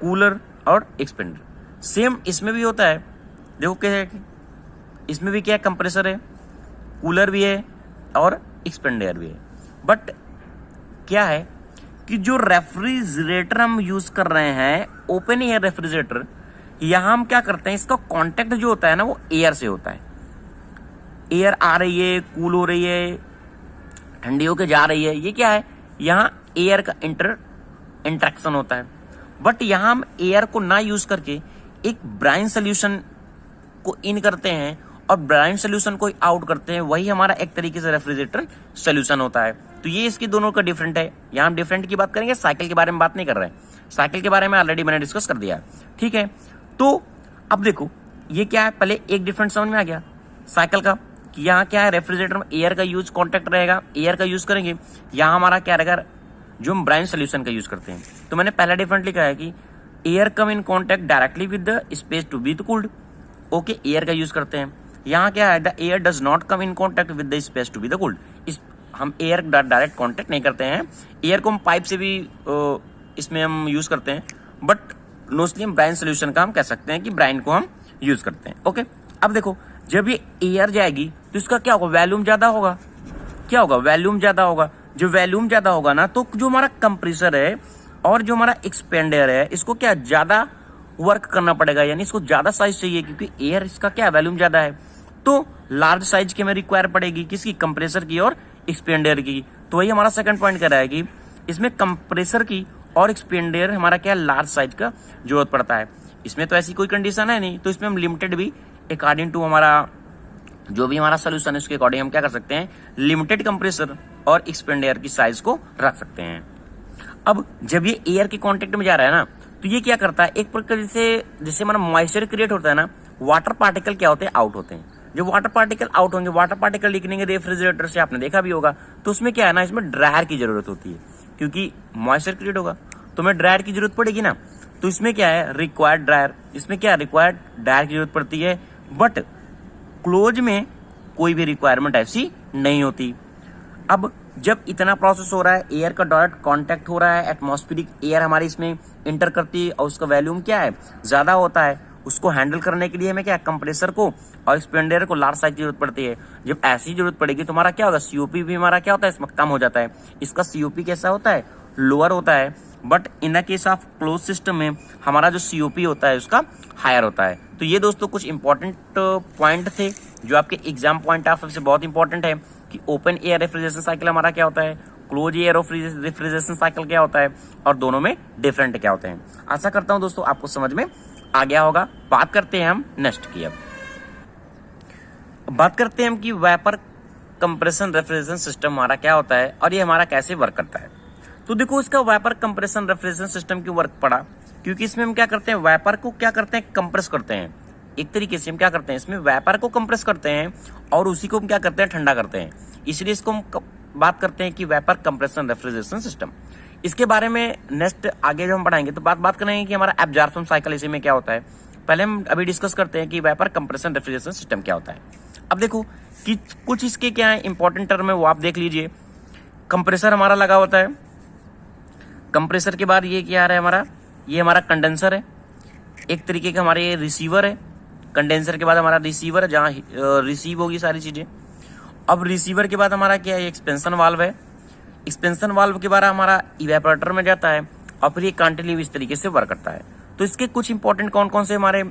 कूलर और एक्सपेंडर। सेम इसमें भी होता है। देखो क्या है, इसमें भी क्या है, कंप्रेसर है, कूलर भी है और एक्सपेंडर भी है। बट क्या है कि जो रेफ्रिजरेटर हम यूज कर रहे हैं, ओपन एयर रेफ्रिजरेटर, यहां हम क्या करते हैं, इसका कांटेक्ट जो होता है ना वो एयर से होता है। एयर आ रही है, कूल हो रही है, ठंडी होके जा रही है, ये क्या है, यहाँ एयर का इंटरेक्शन होता है। बट यहाँ हम एयर को ना यूज करके एक ब्राइन सोल्यूशन को इन करते हैं और ब्राइन सोल्यूशन को आउट करते हैं, वही हमारा एक तरीके से रेफ्रिजरेटर सोल्यूशन होता है। तो ये इसकी दोनों का डिफरेंट है। यहाँ हम डिफरेंट की बात करेंगे, साइकिल के बारे में बात नहीं कर रहे हैं। साइकिल के बारे में ऑलरेडी मैंने डिस्कस कर दिया। ठीक है, तो अब देखो ये क्या है, पहले एक डिफरेंट समझ में आ गया साइकिल का कि यहाँ क्या है, रेफ्रिजरेटर में एयर का यूज कॉन्टेक्ट रहेगा, एयर का यूज करेंगे। यहाँ हमारा क्या रहेगा, जो हम ब्राइन सोल्यूशन का यूज करते हैं। तो मैंने पहला डिफरेंट लिखा है कि air come in contact directly with the space to be cooled. Okay, air का यूज करते हैं। यहाँ क्या है, the air does not come in contact with the space to be the cooled. हम एयर डायरेक्ट कॉन्टेक्ट नहीं करते हैं, एयर को हम पाइप से भी इसमें हम यूज करते हैं। बट मोस्टली हम ब्राइन सोल्यूशन का हम कह सकते हैं कि ब्राइन को हम यूज करते हैं। ओके, अब देखो जब ये एयर जाएगी तो इसका क्या होगा, वॉल्यूम ज्यादा होगा। क्या होगा, वॉल्यूम ज्यादा होगा। जो वॉल्यूम ज्यादा होगा ना, तो जो हमारा कंप्रेसर है और जो हमारा एक्सपेंडर है, इसको क्या ज्यादा वर्क करना पड़ेगा, यानी इसको ज्यादा साइज चाहिए, क्योंकि एयर इसका क्या वॉल्यूम ज्यादा है। तो लार्ज साइज की हमें रिक्वायर पड़ेगी, किसकी, कंप्रेसर की और एक्सपेंडर की। तो वही हमारा सेकंड पॉइंट कह रहा है कि इसमें कंप्रेसर की और एक्सपेंडर हमारा क्या लार्ज साइज का जरूरत पड़ता है। इसमें तो ऐसी कोई कंडीशन है नहीं, तो इसमें हम लिमिटेड भी अकॉर्डिंग टू हमारा जो भी हमारा सोल्यूशन है उसके अकॉर्डिंग हम क्या कर सकते हैं, लिमिटेड कंप्रेसर और एक्सपेंडर की साइज को रख सकते हैं। अब जब ये एयर के कांटेक्ट में जा रहा है ना, तो ये क्या करता है, एक प्रकार से जैसे हमारा मॉइस्चर क्रिएट होता है ना, वाटर पार्टिकल क्या होते हैं, आउट होते हैं। जब वाटर पार्टिकल आउट होंगे, वाटर पार्टिकल निकलेंगे रेफ्रिजरेटर से, आपने देखा भी होगा, तो उसमें क्या है ना, इसमें ड्रायर की जरूरत होती है, क्योंकि मॉइस्चर क्रिएट होगा तो हमें ड्रायर की जरूरत पड़ेगी ना। तो इसमें क्या है, रिक्वायर्ड ड्रायर, इसमें क्या रिक्वायर्ड ड्रायर की जरूरत पड़ती है। बट क्लोज में कोई भी रिक्वायरमेंट ऐसी नहीं होती। अब जब इतना प्रोसेस हो रहा है, एयर का डायरेक्ट कांटेक्ट हो रहा है, एटमॉस्फेरिक एयर हमारी इसमें इंटर करती है और उसका वॉल्यूम क्या है, ज्यादा होता है। उसको हैंडल करने के लिए हमें क्या, कंप्रेसर को और एक्सपेंडर को लार्ज साइज की जरूरत पड़ती है। जब ऐसी जरूरत पड़ेगी तो हमारा क्या होगा, सीओपी भी हमारा क्या होता है, इसमें कम हो जाता है। इसका सीओपी कैसा होता है, लोअर होता है। But in the case of close system में हमारा जो सीओपी होता है उसका हायर होता है। तो ये दोस्तों कुछ इंपॉर्टेंट पॉइंट थे जो आपके एग्जाम पॉइंट ऑफ व्यू से बहुत इंपॉर्टेंट है कि ओपन एयर रेफ्रिजरेशन साइकिल हमारा क्या होता है, क्लोज एयर रेफ्रिजरेशन साइकिल क्या होता है और दोनों में डिफरेंट क्या होते हैं। आशा करता हूं दोस्तों आपको समझ में आ गया होगा। बात करते हैं हम नेक्स्ट की। अब बात करते हैं हम कि वेपर कंप्रेशन रेफ्रिजरेशन सिस्टम हमारा क्या होता है और ये हमारा कैसे वर्क करता है। तो देखो इसका वेपर कंप्रेशन रेफ्रिजरेशन सिस्टम क्यों वर्क पड़ा, क्योंकि इसमें हम क्या करते हैं, वेपर को क्या करते हैं, कंप्रेस करते हैं। एक तरीके से हम क्या करते हैं, इसमें वेपर को कंप्रेस करते हैं और उसी को हम क्या करते हैं, ठंडा करते हैं। इसलिए इसको हम बात करते हैं कि वेपर कंप्रेशन रेफ्रिजरेशन सिस्टम। इसके बारे में नेक्स्ट आगे जो हम पढ़ाएंगे तो बात करेंगे कि हमारा एब्जॉर्प्शन साइकिल इसी में क्या होता है। पहले हम अभी डिस्कस करते हैं कि वेपर कंप्रेशन रेफ्रिजरेशन सिस्टम क्या होता है। अब देखो कि कुछ इसके क्या है इंपॉर्टेंट टर्म है वो आप देख लीजिए। कंप्रेसर हमारा लगा होता है, कंप्रेसर के बाद ये क्या आ रहा है हमारा, ये हमारा कंडेंसर है, एक तरीके का हमारे ये रिसीवर है। कंडेंसर के बाद हमारा रिसीवर है जहाँ रिसीव होगी सारी चीजें। अब रिसीवर के बाद हमारा क्या है, एक्सपेंशन वाल्व है। एक्सपेंशन वाल्व के बाद हमारा इवेपोरेटर में जाता है और फिर ये कैंटिलीवर इस तरीके से वर्क करता है। तो इसके कुछ इंपॉर्टेंट कौन कौन से हमारे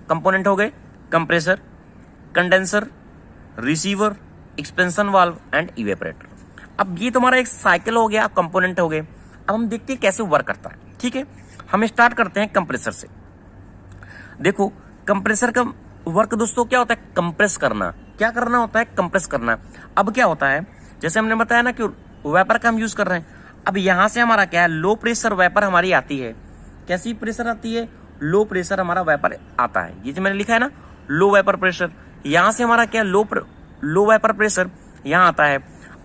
कंपोनेंट हो गए, compressor, condenser, receiver, expansion valve and evaporator. अब ये तुम्हारा एक साइकिल हो गया, कंपोनेंट हो गए। अब हम देखते हैं कैसे वर्क करता है। ठीक है, हम स्टार्ट करते हैं कंप्रेसर से। देखो कंप्रेसर का वर्क दोस्तों क्या होता है, कंप्रेस करना। क्या करना होता है, कंप्रेस करना। अब क्या होता है, जैसे हमने बताया ना कि वेपर का हम यूज कर रहे हैं। अब यहां से हमारा क्या है, लो प्रेशर वेपर हमारी आती है। कैसी प्रेशर आती है, लो प्रेशर हमारा वेपर आता है। ये जो मैंने लिखा है ना, लो वेपर प्रेशर, यहां से हमारा क्या, लो वेपर प्रेशर यहां आता है।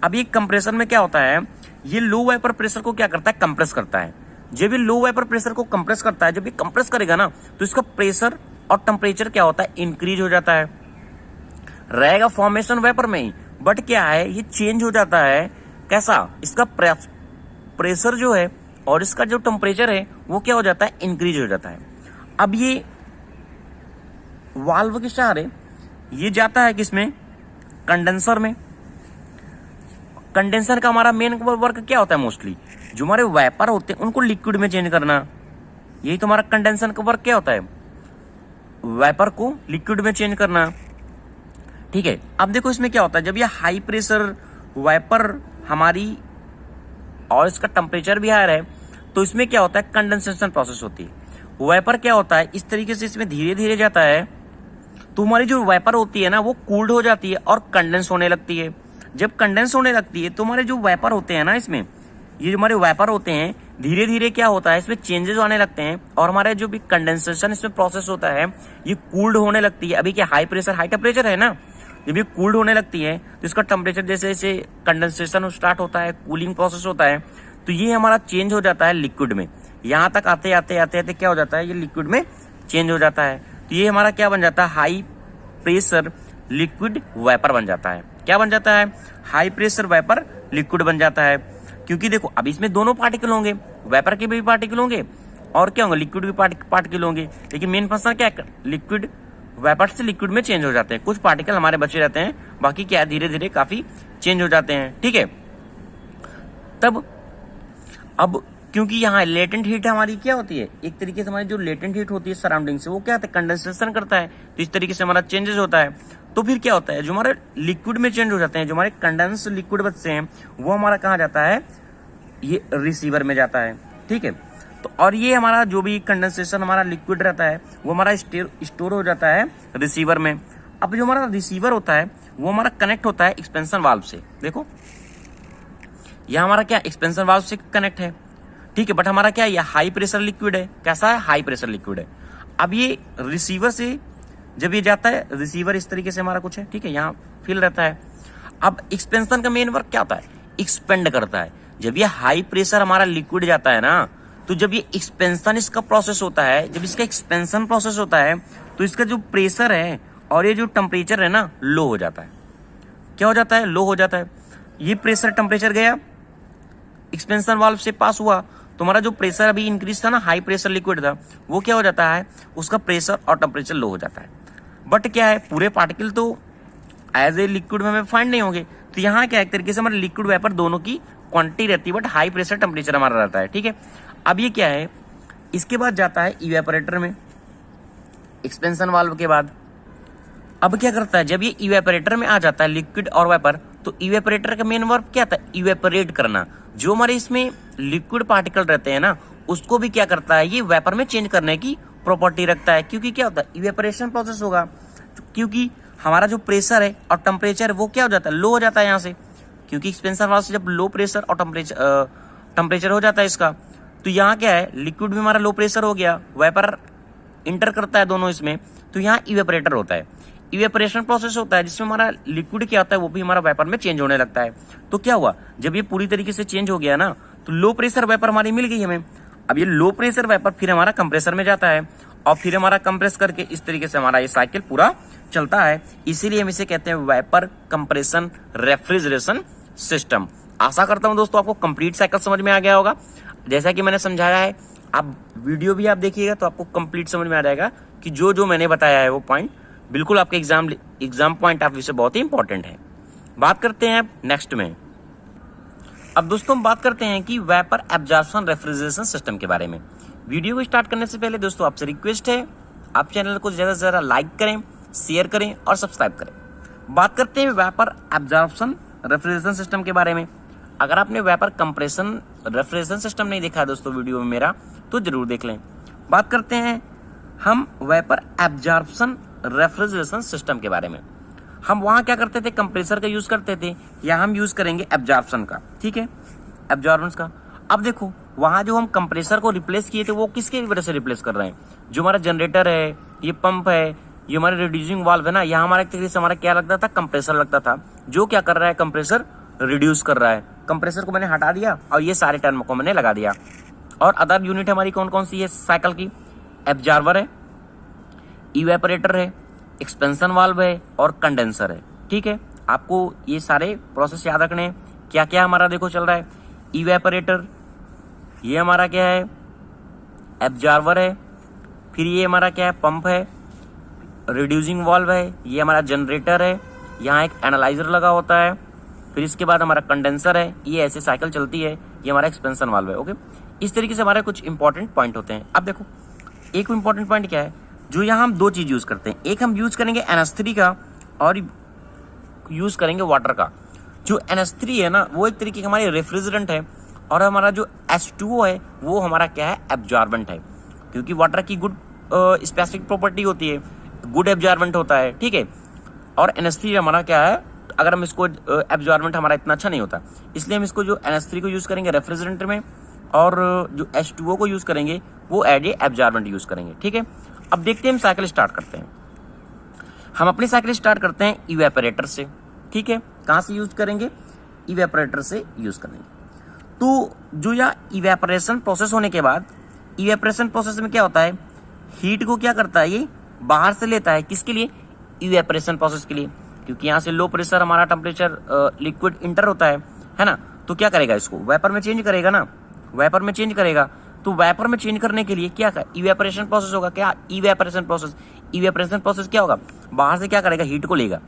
अब ये कंप्रेसर में क्या होता है, ये लो वेपर प्रेशर को क्या करता है, कंप्रेस करता है। जब ये लो वेपर प्रेशर को कंप्रेस करता है, जब ये कंप्रेस करेगा ना, तो इसका प्रेशर और टेम्परेचर क्या होता है, इंक्रीज हो जाता है। रहेगा फॉर्मेशन वेपर में ही, बट क्या है, ये चेंज हो जाता है। कैसा, इसका प्रेशर जो है और इसका जो टेम्परेचर है वो क्या हो जाता है, इंक्रीज हो जाता है। अब ये वाल्व के सहारे ये जाता है किसमें, कंडेंसर में। कंडेंसर का हमारा मेन वर्क क्या होता है, मोस्टली जो हमारे वेपर होते हैं उनको लिक्विड में चेंज करना। यही तो हमारा कंडेंसर का वर्क क्या होता है, वेपर को लिक्विड में चेंज करना। ठीक है, अब देखो इसमें क्या होता है, जब ये हाई प्रेशर वेपर हमारी और इसका टेम्परेचर भी हायर है, तो इसमें क्या होता है, कंडेंसेशन प्रोसेस होती है। वेपर क्या होता है, इस तरीके से इसमें धीरे धीरे जाता है, तो हमारी जो वेपर होती है ना वो कूल्ड हो जाती है और कंडेंस होने लगती है। जब कंडेंस होने लगती है तो हमारे जो वेपर होते हैं ना, इसमें ये जो हमारे वेपर होते हैं, धीरे धीरे क्या होता है, इसमें चेंजेस आने लगते हैं और हमारे जो भी कंडेंसेशन इसमें प्रोसेस होता है ये कूल्ड होने लगती है। अभी क्या हाई प्रेशर हाई टेम्परेचर है ना, जब ये कूल्ड होने लगती है तो इसका टेम्परेचर जैसे जैसे कंडेंसेशन स्टार्ट होता है, कूलिंग प्रोसेस होता है, तो ये हमारा चेंज हो जाता है लिक्विड में। यहाँ तक आते आते आते आते क्या हो जाता है, ये लिक्विड में चेंज हो जाता है। तो ये हमारा क्या बन जाता है, हाई प्रेशर लिक्विड वेपर बन जाता है। क्या बन जाता है, हाई प्रेशर वेपर लिक्विड बन जाता है। क्योंकि देखो अब इसमें दोनों पार्टिकल होंगे, वेपर के भी पार्टिकल होंगे और क्या होंगे, लिक्विड भी पार्टिकल होंगे। लेकिन मेन फंक्शन क्या है, लिक्विड वेपर से लिक्विड में चेंज हो जाते हैं। कुछ पार्टिकल हमारे बचे रहते हैं, बाकी क्या धीरे धीरे काफी चेंज हो जाते हैं। ठीक है, तब अब क्योंकि यहाँ लेटेंट हीट हमारी क्या होती है, एक तरीके से हमारी जो लेटेंट हीट होती है सराउंडिंग से, वो क्या होता है, कंडेंसेशन करता है। तो इस तरीके से हमारा चेंजेस होता है। तो फिर क्या होता है, जो हमारे लिक्विड में चेंज हो जाते हैं, जो हमारे कंडेंस लिक्विड बचते हैं, वो हमारा कहाँ जाता है, ये रिसीवर में जाता है। ठीक है, तो और ये हमारा जो भी कंडेंसेशन हमारा लिक्विड रहता है वो हमारा स्टोर हो जाता है रिसीवर में। अब जो हमारा रिसीवर होता है वो हमारा कनेक्ट होता है एक्सपेंशन वाल्व से। देखो यह हमारा क्या, एक्सपेंशन वाल्व से कनेक्ट है। ठीक है, बट हमारा क्या, ये हाई प्रेशर लिक्विड है। कैसा है, हाई प्रेशर लिक्विड है। अब ये रिसीवर से जब ये जाता है, रिसीवर इस तरीके से हमारा कुछ है, ठीक है, यहाँ फिल रहता है। अब एक्सपेंशन का मेन वर्क क्या होता है, एक्सपेंड करता है। जब ये हाई प्रेशर हमारा लिक्विड जाता है ना, तो जब ये एक्सपेंशन इसका प्रोसेस होता है, जब इसका एक्सपेंशन प्रोसेस होता है, तो इसका जो प्रेशर है और ये जो टेम्परेचर है ना, लो हो जाता है। क्या हो जाता है, लो हो जाता है। ये प्रेशर टेम्परेचर गया, एक्सपेंशन वाल्व से पास हुआ, तो हमारा जो प्रेशर अभी इंक्रीज था ना, हाई प्रेशर लिक्विड था, वो क्या हो जाता है, उसका प्रेशर और टेम्परेचर लो हो जाता है। बट क्या है, पूरे पार्टिकल तो एज ए लिक्विड में फाइंड नहीं होंगे। तो यहाँ क्या है, एक तरीके से हमारे लिक्विड वेपर दोनों की क्वांटिटी रहती है, बट हाई प्रेशर टेम्परेचर हमारा रहता है। ठीक है, अब ये क्या है, इसके बाद जाता है इवेपोरेटर में, एक्सपेंशन वाल्व के बाद। अब क्या करता है, जब ये इवेपोरेटर में आ जाता है लिक्विड और वेपर, तो इवेपोरेटर का मेन वर्क क्या था, इवेपोरेट करना। जो हमारे इसमें लिक्विड पार्टिकल रहते हैं ना, उसको भी क्या करता है, ये वेपर में चेंज करने की प्रॉपर्टी रखता है। क्योंकि क्या होता है, इवेपोरेशन प्रोसेस होगा, क्योंकि हमारा जो प्रेशर है और टेम्परेचर वो क्या हो जाता है, लो हो जाता है यहाँ से। क्योंकि एक्सपेंशन वाल्व से जब लो प्रेशर और टेम्परेचर हो जाता है इसका, तो यहाँ क्या है, लिक्विड भी हमारा लो प्रेशर हो गया, वेपर इंटर करता है दोनों इसमें, तो यहाँ इवेपोरेटर होता है। इवेपोरेशन प्रोसेस होता है जिसमें हमारा लिक्विड क्या होता है, वो भी हमारा वेपर में चेंज होने लगता है। तो क्या हुआ, जब ये पूरी तरीके से चेंज हो गया ना, तो लो प्रेशर वेपर हमारी मिल गई हमें। अब ये लो प्रेशर वेपर फिर हमारा कंप्रेसर में जाता है और फिर हमारा कंप्रेस करके इस तरीके से हमारा ये साइकिल पूरा चलता है। इसीलिए हम इसे कहते हैं वेपर कंप्रेशन रेफ्रिजरेशन सिस्टम। आशा करता हूं दोस्तों आपको कंप्लीट साइकिल समझ में आ गया होगा। जैसा कि मैंने समझाया है, आप वीडियो भी आप देखिएगा तो आपको कंप्लीट समझ में आ जाएगा कि जो जो मैंने बताया है वो पॉइंट बिल्कुल आपके एग्जाम पॉइंट ऑफ व्यू से बहुत ही इंपॉर्टेंट है। बात करते हैं नेक्स्ट में। अब दोस्तों हम बात करते हैं कि वेपर एब्जॉर्प्शन रेफ्रिजरेशन सिस्टम के बारे में। वीडियो को स्टार्ट करने से पहले दोस्तों आपसे रिक्वेस्ट है, आप चैनल को ज्यादा से ज्यादा लाइक करें, शेयर करें और सब्सक्राइब करें। बात करते हैं वेपर एब्जॉर्प्शन रेफ्रिजरेशन सिस्टम के बारे में। अगर आपने वेपर कंप्रेशन रेफ्रिजरेशन सिस्टम नहीं देखा है दोस्तों वीडियो में मेरा, तो जरूर देख लें। बात करते हैं हम वेपर एब्जॉर्प्शन रेफ्रिजरेशन सिस्टम के बारे में। हम वहां क्या करते थे, कंप्रेसर का यूज करते थे, या हम यूज करेंगे एब्जॉर्प्शन का, ठीक है, एब्जॉर्बेंस का। अब देखो वहां जो हम कंप्रेसर को रिप्लेस किए थे वो किसके वजह से रिप्लेस कर रहे हैं, जो हमारा जनरेटर है, ये पंप है, ये हमारे रिड्यूसिंग वाल्व है ना, यहाँ हमारा एक तरीके से हमारा क्या लगता था, कंप्रेसर लगता था, जो क्या कर रहा है, कंप्रेसर रिड्यूस कर रहा है। कंप्रेसर को मैंने हटा दिया और ये सारे टर्म को मैंने लगा दिया। और अदर यूनिट हमारी कौन कौन सी है साइकिल की, एब्जॉर्बर है, इवेपोरेटर है, एक्सपेंशन वाल्व है और कंडेंसर है, ठीक है। आपको ये सारे प्रोसेस याद रखने हैं। क्या क्या हमारा देखो चल रहा है, इवेपोरेटर, ये हमारा क्या है, एब्जॉर्बर है, फिर ये हमारा क्या है, पंप है, रिड्यूसिंग वाल्व है, ये हमारा जनरेटर है, यहाँ एक एनालाइजर लगा होता है, फिर इसके बाद हमारा कंडेंसर है, ये ऐसे साइकिल चलती है, ये हमारा एक्सपेंशन वाल्व है। ओके, इस तरीके से हमारे कुछ इंपॉर्टेंट पॉइंट होते हैं। अब देखो एक इंपॉर्टेंट पॉइंट क्या है, जो यहाँ हम दो चीज यूज करते हैं, एक हम यूज करेंगे NH3 का और यूज करेंगे वाटर का। जो NH3 है ना वो एक तरीके की हमारी रेफ्रिजरेंट है, और हमारा जो H2O है वो हमारा क्या है, एब्जॉर्बेंट है, क्योंकि वाटर की गुड स्पेसिफिक प्रॉपर्टी होती है, गुड एब्जॉर्बेंट होता है, ठीक है। और NH3 हमारा क्या है, अगर हम इसको एब्जॉर्बेंट हमारा इतना अच्छा नहीं होता, इसलिए हम इसको जो NH3 को यूज करेंगे रेफ्रिजरेंट में, और जो H2O को यूज करेंगे वो एज ए एब्जॉर्बेंट यूज करेंगे, ठीक है। अब देखते हैं हम साइकिल स्टार्ट करते हैं। हम अपनी साइकिल स्टार्ट करते हैं इवेपोरेटर से, ठीक है। कहां से यूज करेंगे, इवेपोरेटर से यूज करेंगे। तो जो यह इवेपोरेशन प्रोसेस होने के बाद, इवेपोरेशन प्रोसेस में क्या होता है, हीट को क्या करता है, ये बाहर से लेता है, किसके लिए, इवेपोरेशन प्रोसेस के लिए, क्योंकि यहाँ से लो प्रेशर हमारा टेम्परेचर लिक्विड इंटर होता है ना, तो क्या करेगा, इसको वेपर में चेंज करेगा ना, वेपर में चेंज करेगा। तो वेपर में चेंज करने के लिए क्या इवेपोरेशन प्रोसेस होगा, क्या इवेपोरेशन प्रोसेस, इवेपोरेशन प्रोसेस क्या होगा, बाहर से क्या करेगा, हीट को लेगा।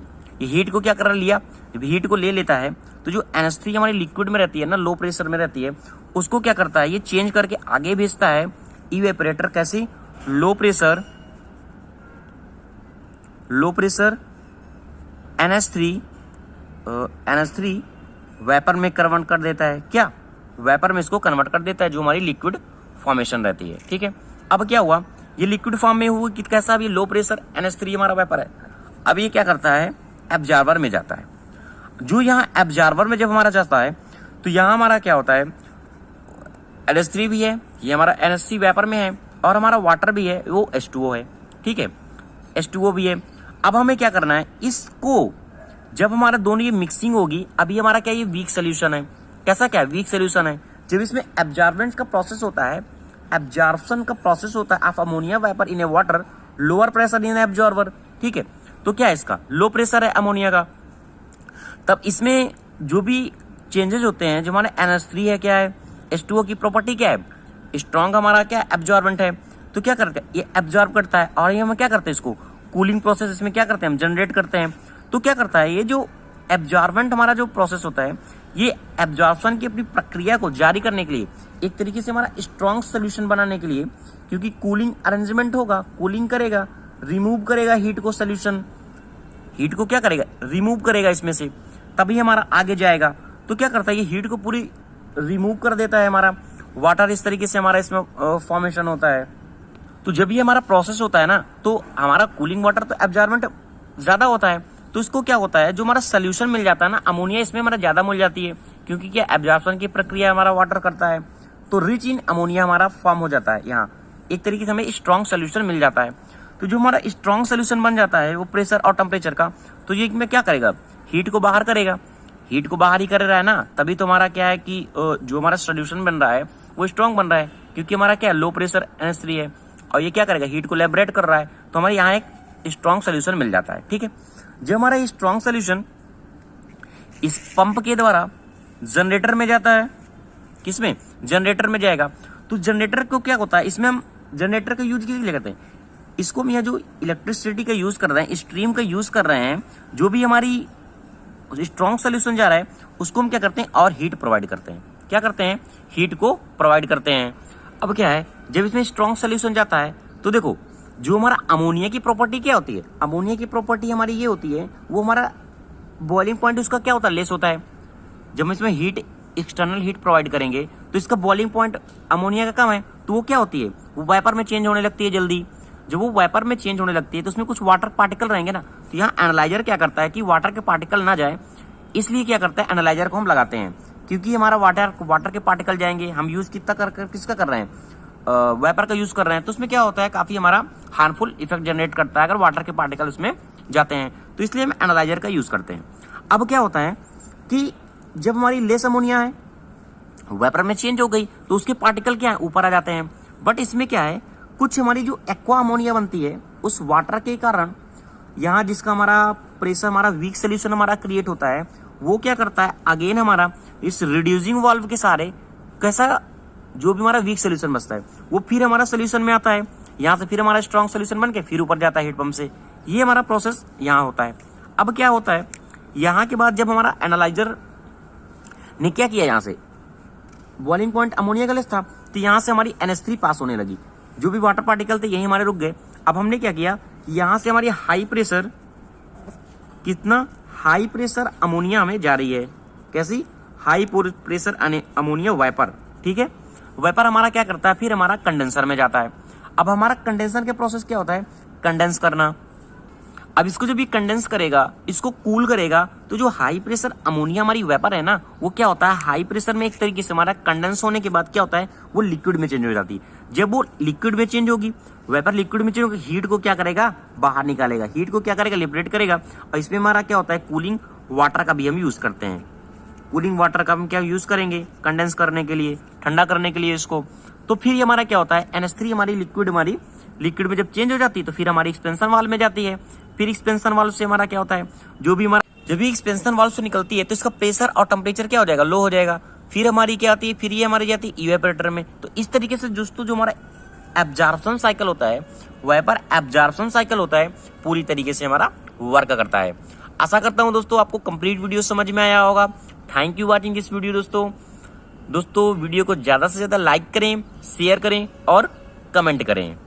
ये हीट को क्या कर लिया, जब हीट को ले लेता है तो जो NH3 हमारी लिक्विड में रहती है ना, लो प्रेशर में रहती है, उसको क्या करता है, ये चेंज करके आगे भेजता है इवेपोरेटर, कैसे, लो प्रेशर NH3 वेपर में कन्वर्ट कर देता है, क्या, वेपर में इसको कन्वर्ट कर देता है, जो हमारी लिक्विड फॉर्मेशन रहती है, ठीक है। अब क्या हुआ, ये लिक्विड फॉर्म में हुआ कि कैसा, अभी लो प्रेशर NH3 हमारा वेपर है, अब ये क्या करता है, एब्जॉर्बर में जाता है। जो यहाँ एब्जॉर्बर में जब हमारा जाता है तो यहाँ हमारा क्या होता है, NH3 भी है, ये हमारा NH3 वेपर में है, और हमारा वाटर भी है, वो H2O है, ठीक है, H2O भी है। अब हमें क्या करना है, इसको जब हमारा दोनों ये मिक्सिंग होगी, अभी हमारा क्या, ये वीक सोल्यूशन है, कैसा क्या है, वीक सोल्यूशन है। जब इसमें एब्जॉर्बेंस का प्रोसेस होता है, एब्जॉर्प्शन का प्रोसेस होता है of ammonia vapour in A water, lower pressure in absorber, ठीक है। तो क्या है, इसका लो प्रेशर है अमोनिया का, तब इसमें जो भी चेंजेस होते हैं, जो हमारे NH3 है, क्या है, H2O की प्रॉपर्टी क्या है, स्ट्रॉन्ग हमारा क्या एब्जॉर्बेंट है, तो क्या करता है, ये एब्जॉर्ब करता है, और ये हम क्या करते हैं, इसको कूलिंग प्रोसेस इसमें क्या करते हैं, हम जनरेट करते हैं। तो क्या करता है, ये जो एब्जॉर्बेंट हमारा जो प्रोसेस होता है, ये एब्जॉर्प्शन की अपनी प्रक्रिया को जारी करने के लिए, एक तरीके से हमारा स्ट्रॉन्ग सोल्यूशन बनाने के लिए, क्योंकि कूलिंग अरेंजमेंट होगा, कूलिंग करेगा, रिमूव करेगा हीट को, सोल्यूशन हीट को क्या करेगा, रिमूव करेगा इसमें से, तभी हमारा आगे जाएगा। तो क्या करता है, ये हीट को पूरी रिमूव कर देता है हमारा वाटर, इस तरीके से हमारा इसमें फॉर्मेशन होता है। तो जब ये हमारा प्रोसेस होता है ना, तो हमारा कूलिंग वाटर तो एब्जॉर्बेंट ज्यादा होता है, तो इसको क्या होता है, जो हमारा सोल्यूशन मिल जाता है ना, अमोनिया इसमें हमारा ज्यादा मिल जाती है, क्योंकि क्या एब्जॉर्प्शन की प्रक्रिया हमारा वाटर करता है, तो रिच इन अमोनिया हमारा फॉर्म हो जाता है। यहाँ एक तरीके से हमें स्ट्रॉन्ग सोल्यूशन मिल जाता है। तो जो हमारा स्ट्रॉन्ग सोल्यूशन बन जाता है वो प्रेशर और टेम्परेचर का, तो ये में क्या करेगा, हीट को बाहर करेगा, हीट को बाहर ही कर रहा है ना, तभी तो हमारा क्या है कि जो हमारा सोल्यूशन बन रहा है वो स्ट्रॉन्ग बन रहा है, क्योंकि हमारा क्या लो प्रेशर NH3 है, और ये क्या करेगा, हीट को लिबरेट कर रहा है, तो हमारे यहाँ एक स्ट्रॉन्ग सोल्यूशन मिल जाता है, ठीक है। जब हमारा ये स्ट्रॉन्ग सोल्यूशन इस पंप के द्वारा जनरेटर में जाता है, किसमें, जनरेटर में जाएगा, तो जनरेटर को क्या होता है, इसमें हम जनरेटर का यूज किस लिए करते हैं, इसको हम यहाँ जो इलेक्ट्रिसिटी का यूज कर रहे हैं, स्ट्रीम का यूज कर रहे हैं, जो भी हमारी स्ट्रॉन्ग सोल्यूशन जा रहा है उसको हम क्या करते हैं, और हीट प्रोवाइड करते हैं, क्या करते हैं, हीट को प्रोवाइड करते हैं। अब क्या है, जब इसमें स्ट्रॉन्ग सोल्यूशन जाता है तो देखो जो हमारा अमोनिया की प्रॉपर्टी क्या होती है, अमोनिया की प्रॉपर्टी हमारी ये होती है, वो हमारा बॉइलिंग पॉइंट उसका क्या होता है, लेस होता है। जब हम इसमें हीट, एक्सटर्नल हीट प्रोवाइड करेंगे तो इसका बॉइलिंग पॉइंट अमोनिया का कम है, तो वो क्या होती है, वो वाइपर में चेंज होने लगती है जल्दी। जब वो वाइपर में चेंज होने लगती है तो उसमें कुछ वाटर पार्टिकल रहेंगे ना, तो यहाँ एनालाइजर क्या करता है कि वाटर के पार्टिकल ना जाए, इसलिए क्या करता है, एनालाइजर को हम लगाते हैं, क्योंकि हमारा वाटर के पार्टिकल जाएंगे। हम यूज किसका कर रहे हैं, वाइपर का यूज कर रहे हैं, तो उसमें क्या होता है, काफी हमारा हार्मफुल इफेक्ट जनरेट करता है अगर वाटर के पार्टिकल उसमें जाते हैं, तो इसलिए हम एनालाइजर का यूज करते हैं। अब क्या होता है कि जब हमारी लेस अमोनिया है, वाइपर में चेंज हो गई, तो उसके पार्टिकल क्या है, ऊपर आ जाते हैं। बट इसमें क्या है, कुछ हमारी जो एक्वा अमोनिया बनती है उस वाटर के कारण, यहाँ जिसका हमारा प्रेशर, हमारा वीक सोल्यूशन हमारा क्रिएट होता है, वो क्या करता है, अगेन हमारा इस रिड्यूसिंग वाल्व के सारे कैसा, जो भी हमारा वीक सोल्यूशन बचता है वो फिर हमारा सोल्यूशन में आता है, यहाँ से फिर हमारा स्ट्रॉन्ग सोल्यूशन बन के फिर ऊपर जाता है हीट पंप से। ये हमारा प्रोसेस यहाँ होता है। अब क्या होता है, यहाँ के बाद जब हमारा एनालाइजर ने क्या किया, यहाँ से बॉइलिंग पॉइंट अमोनिया का लेस था, तो यहाँ से हमारी NH3 पास होने लगी, जो भी वाटर पार्टिकल थे यही हमारे रुक गए। अब हमने क्या किया, यहाँ से हमारी हाई प्रेशर, कितना हाई प्रेशर अमोनिया हमें जा रही है, कैसी, हाई प्रेशर अमोनिया वाइपर, ठीक है। वाइपर हमारा क्या करता है, फिर हमारा कंडेंसर में जाता है। अब हमारा कंडेंसर के प्रोसेस क्या होता है, कंडेंस करना। अब इसको जब ये कंडेंस करेगा, इसको कूल करेगा, तो जो हाई प्रेशर अमोनिया हमारी वेपर है ना, वो क्या होता है, हाई प्रेशर में एक तरीके से हमारा कंडेंस होने के बाद क्या होता है, वो लिक्विड में चेंज हो जाती है। जब वो लिक्विड में चेंज होगी, वेपर लिक्विड में चेंज होगी, हीट को क्या करेगा, बाहर निकालेगा, हीट को क्या करेगा, लिबरेट करेगा। और इसमें हमारा क्या होता है, कूलिंग वाटर का भी हम यूज करते हैं। कूलिंग वाटर का हम क्या यूज करेंगे, कंडेंस करने के लिए, ठंडा करने के लिए इसको। तो फिर ये हमारा क्या होता है, NH3 हमारी लिक्विड में जब चेंज हो जाती है, तो फिर हमारी एक्सपेंशन वाल्व में जाती है। फिर एक्सपेंशन वाल्व से हमारा क्या होता है, जब भी एक्सपेंशन वाल्व से निकलती है तो इसका प्रेशर और टेम्परेचर क्या हो जाएगा, लो हो जाएगा। फिर हमारी क्या आती है, फिर ये हमारी जाती है इवेपोरेटर में। तो इस तरीके से दोस्तों जो हमारा एब्जॉर्प्शन साइकिल होता है, वाइपर एब्जॉर्प्शन साइकिल होता है, पूरी तरीके से हमारा वर्क करता है। आशा करता हूं दोस्तों आपको कंप्लीट वीडियो समझ में आया होगा। Thank you watching this video दोस्तों वीडियो को ज्यादा से ज्यादा लाइक करें, शेयर करें और कमेंट करें।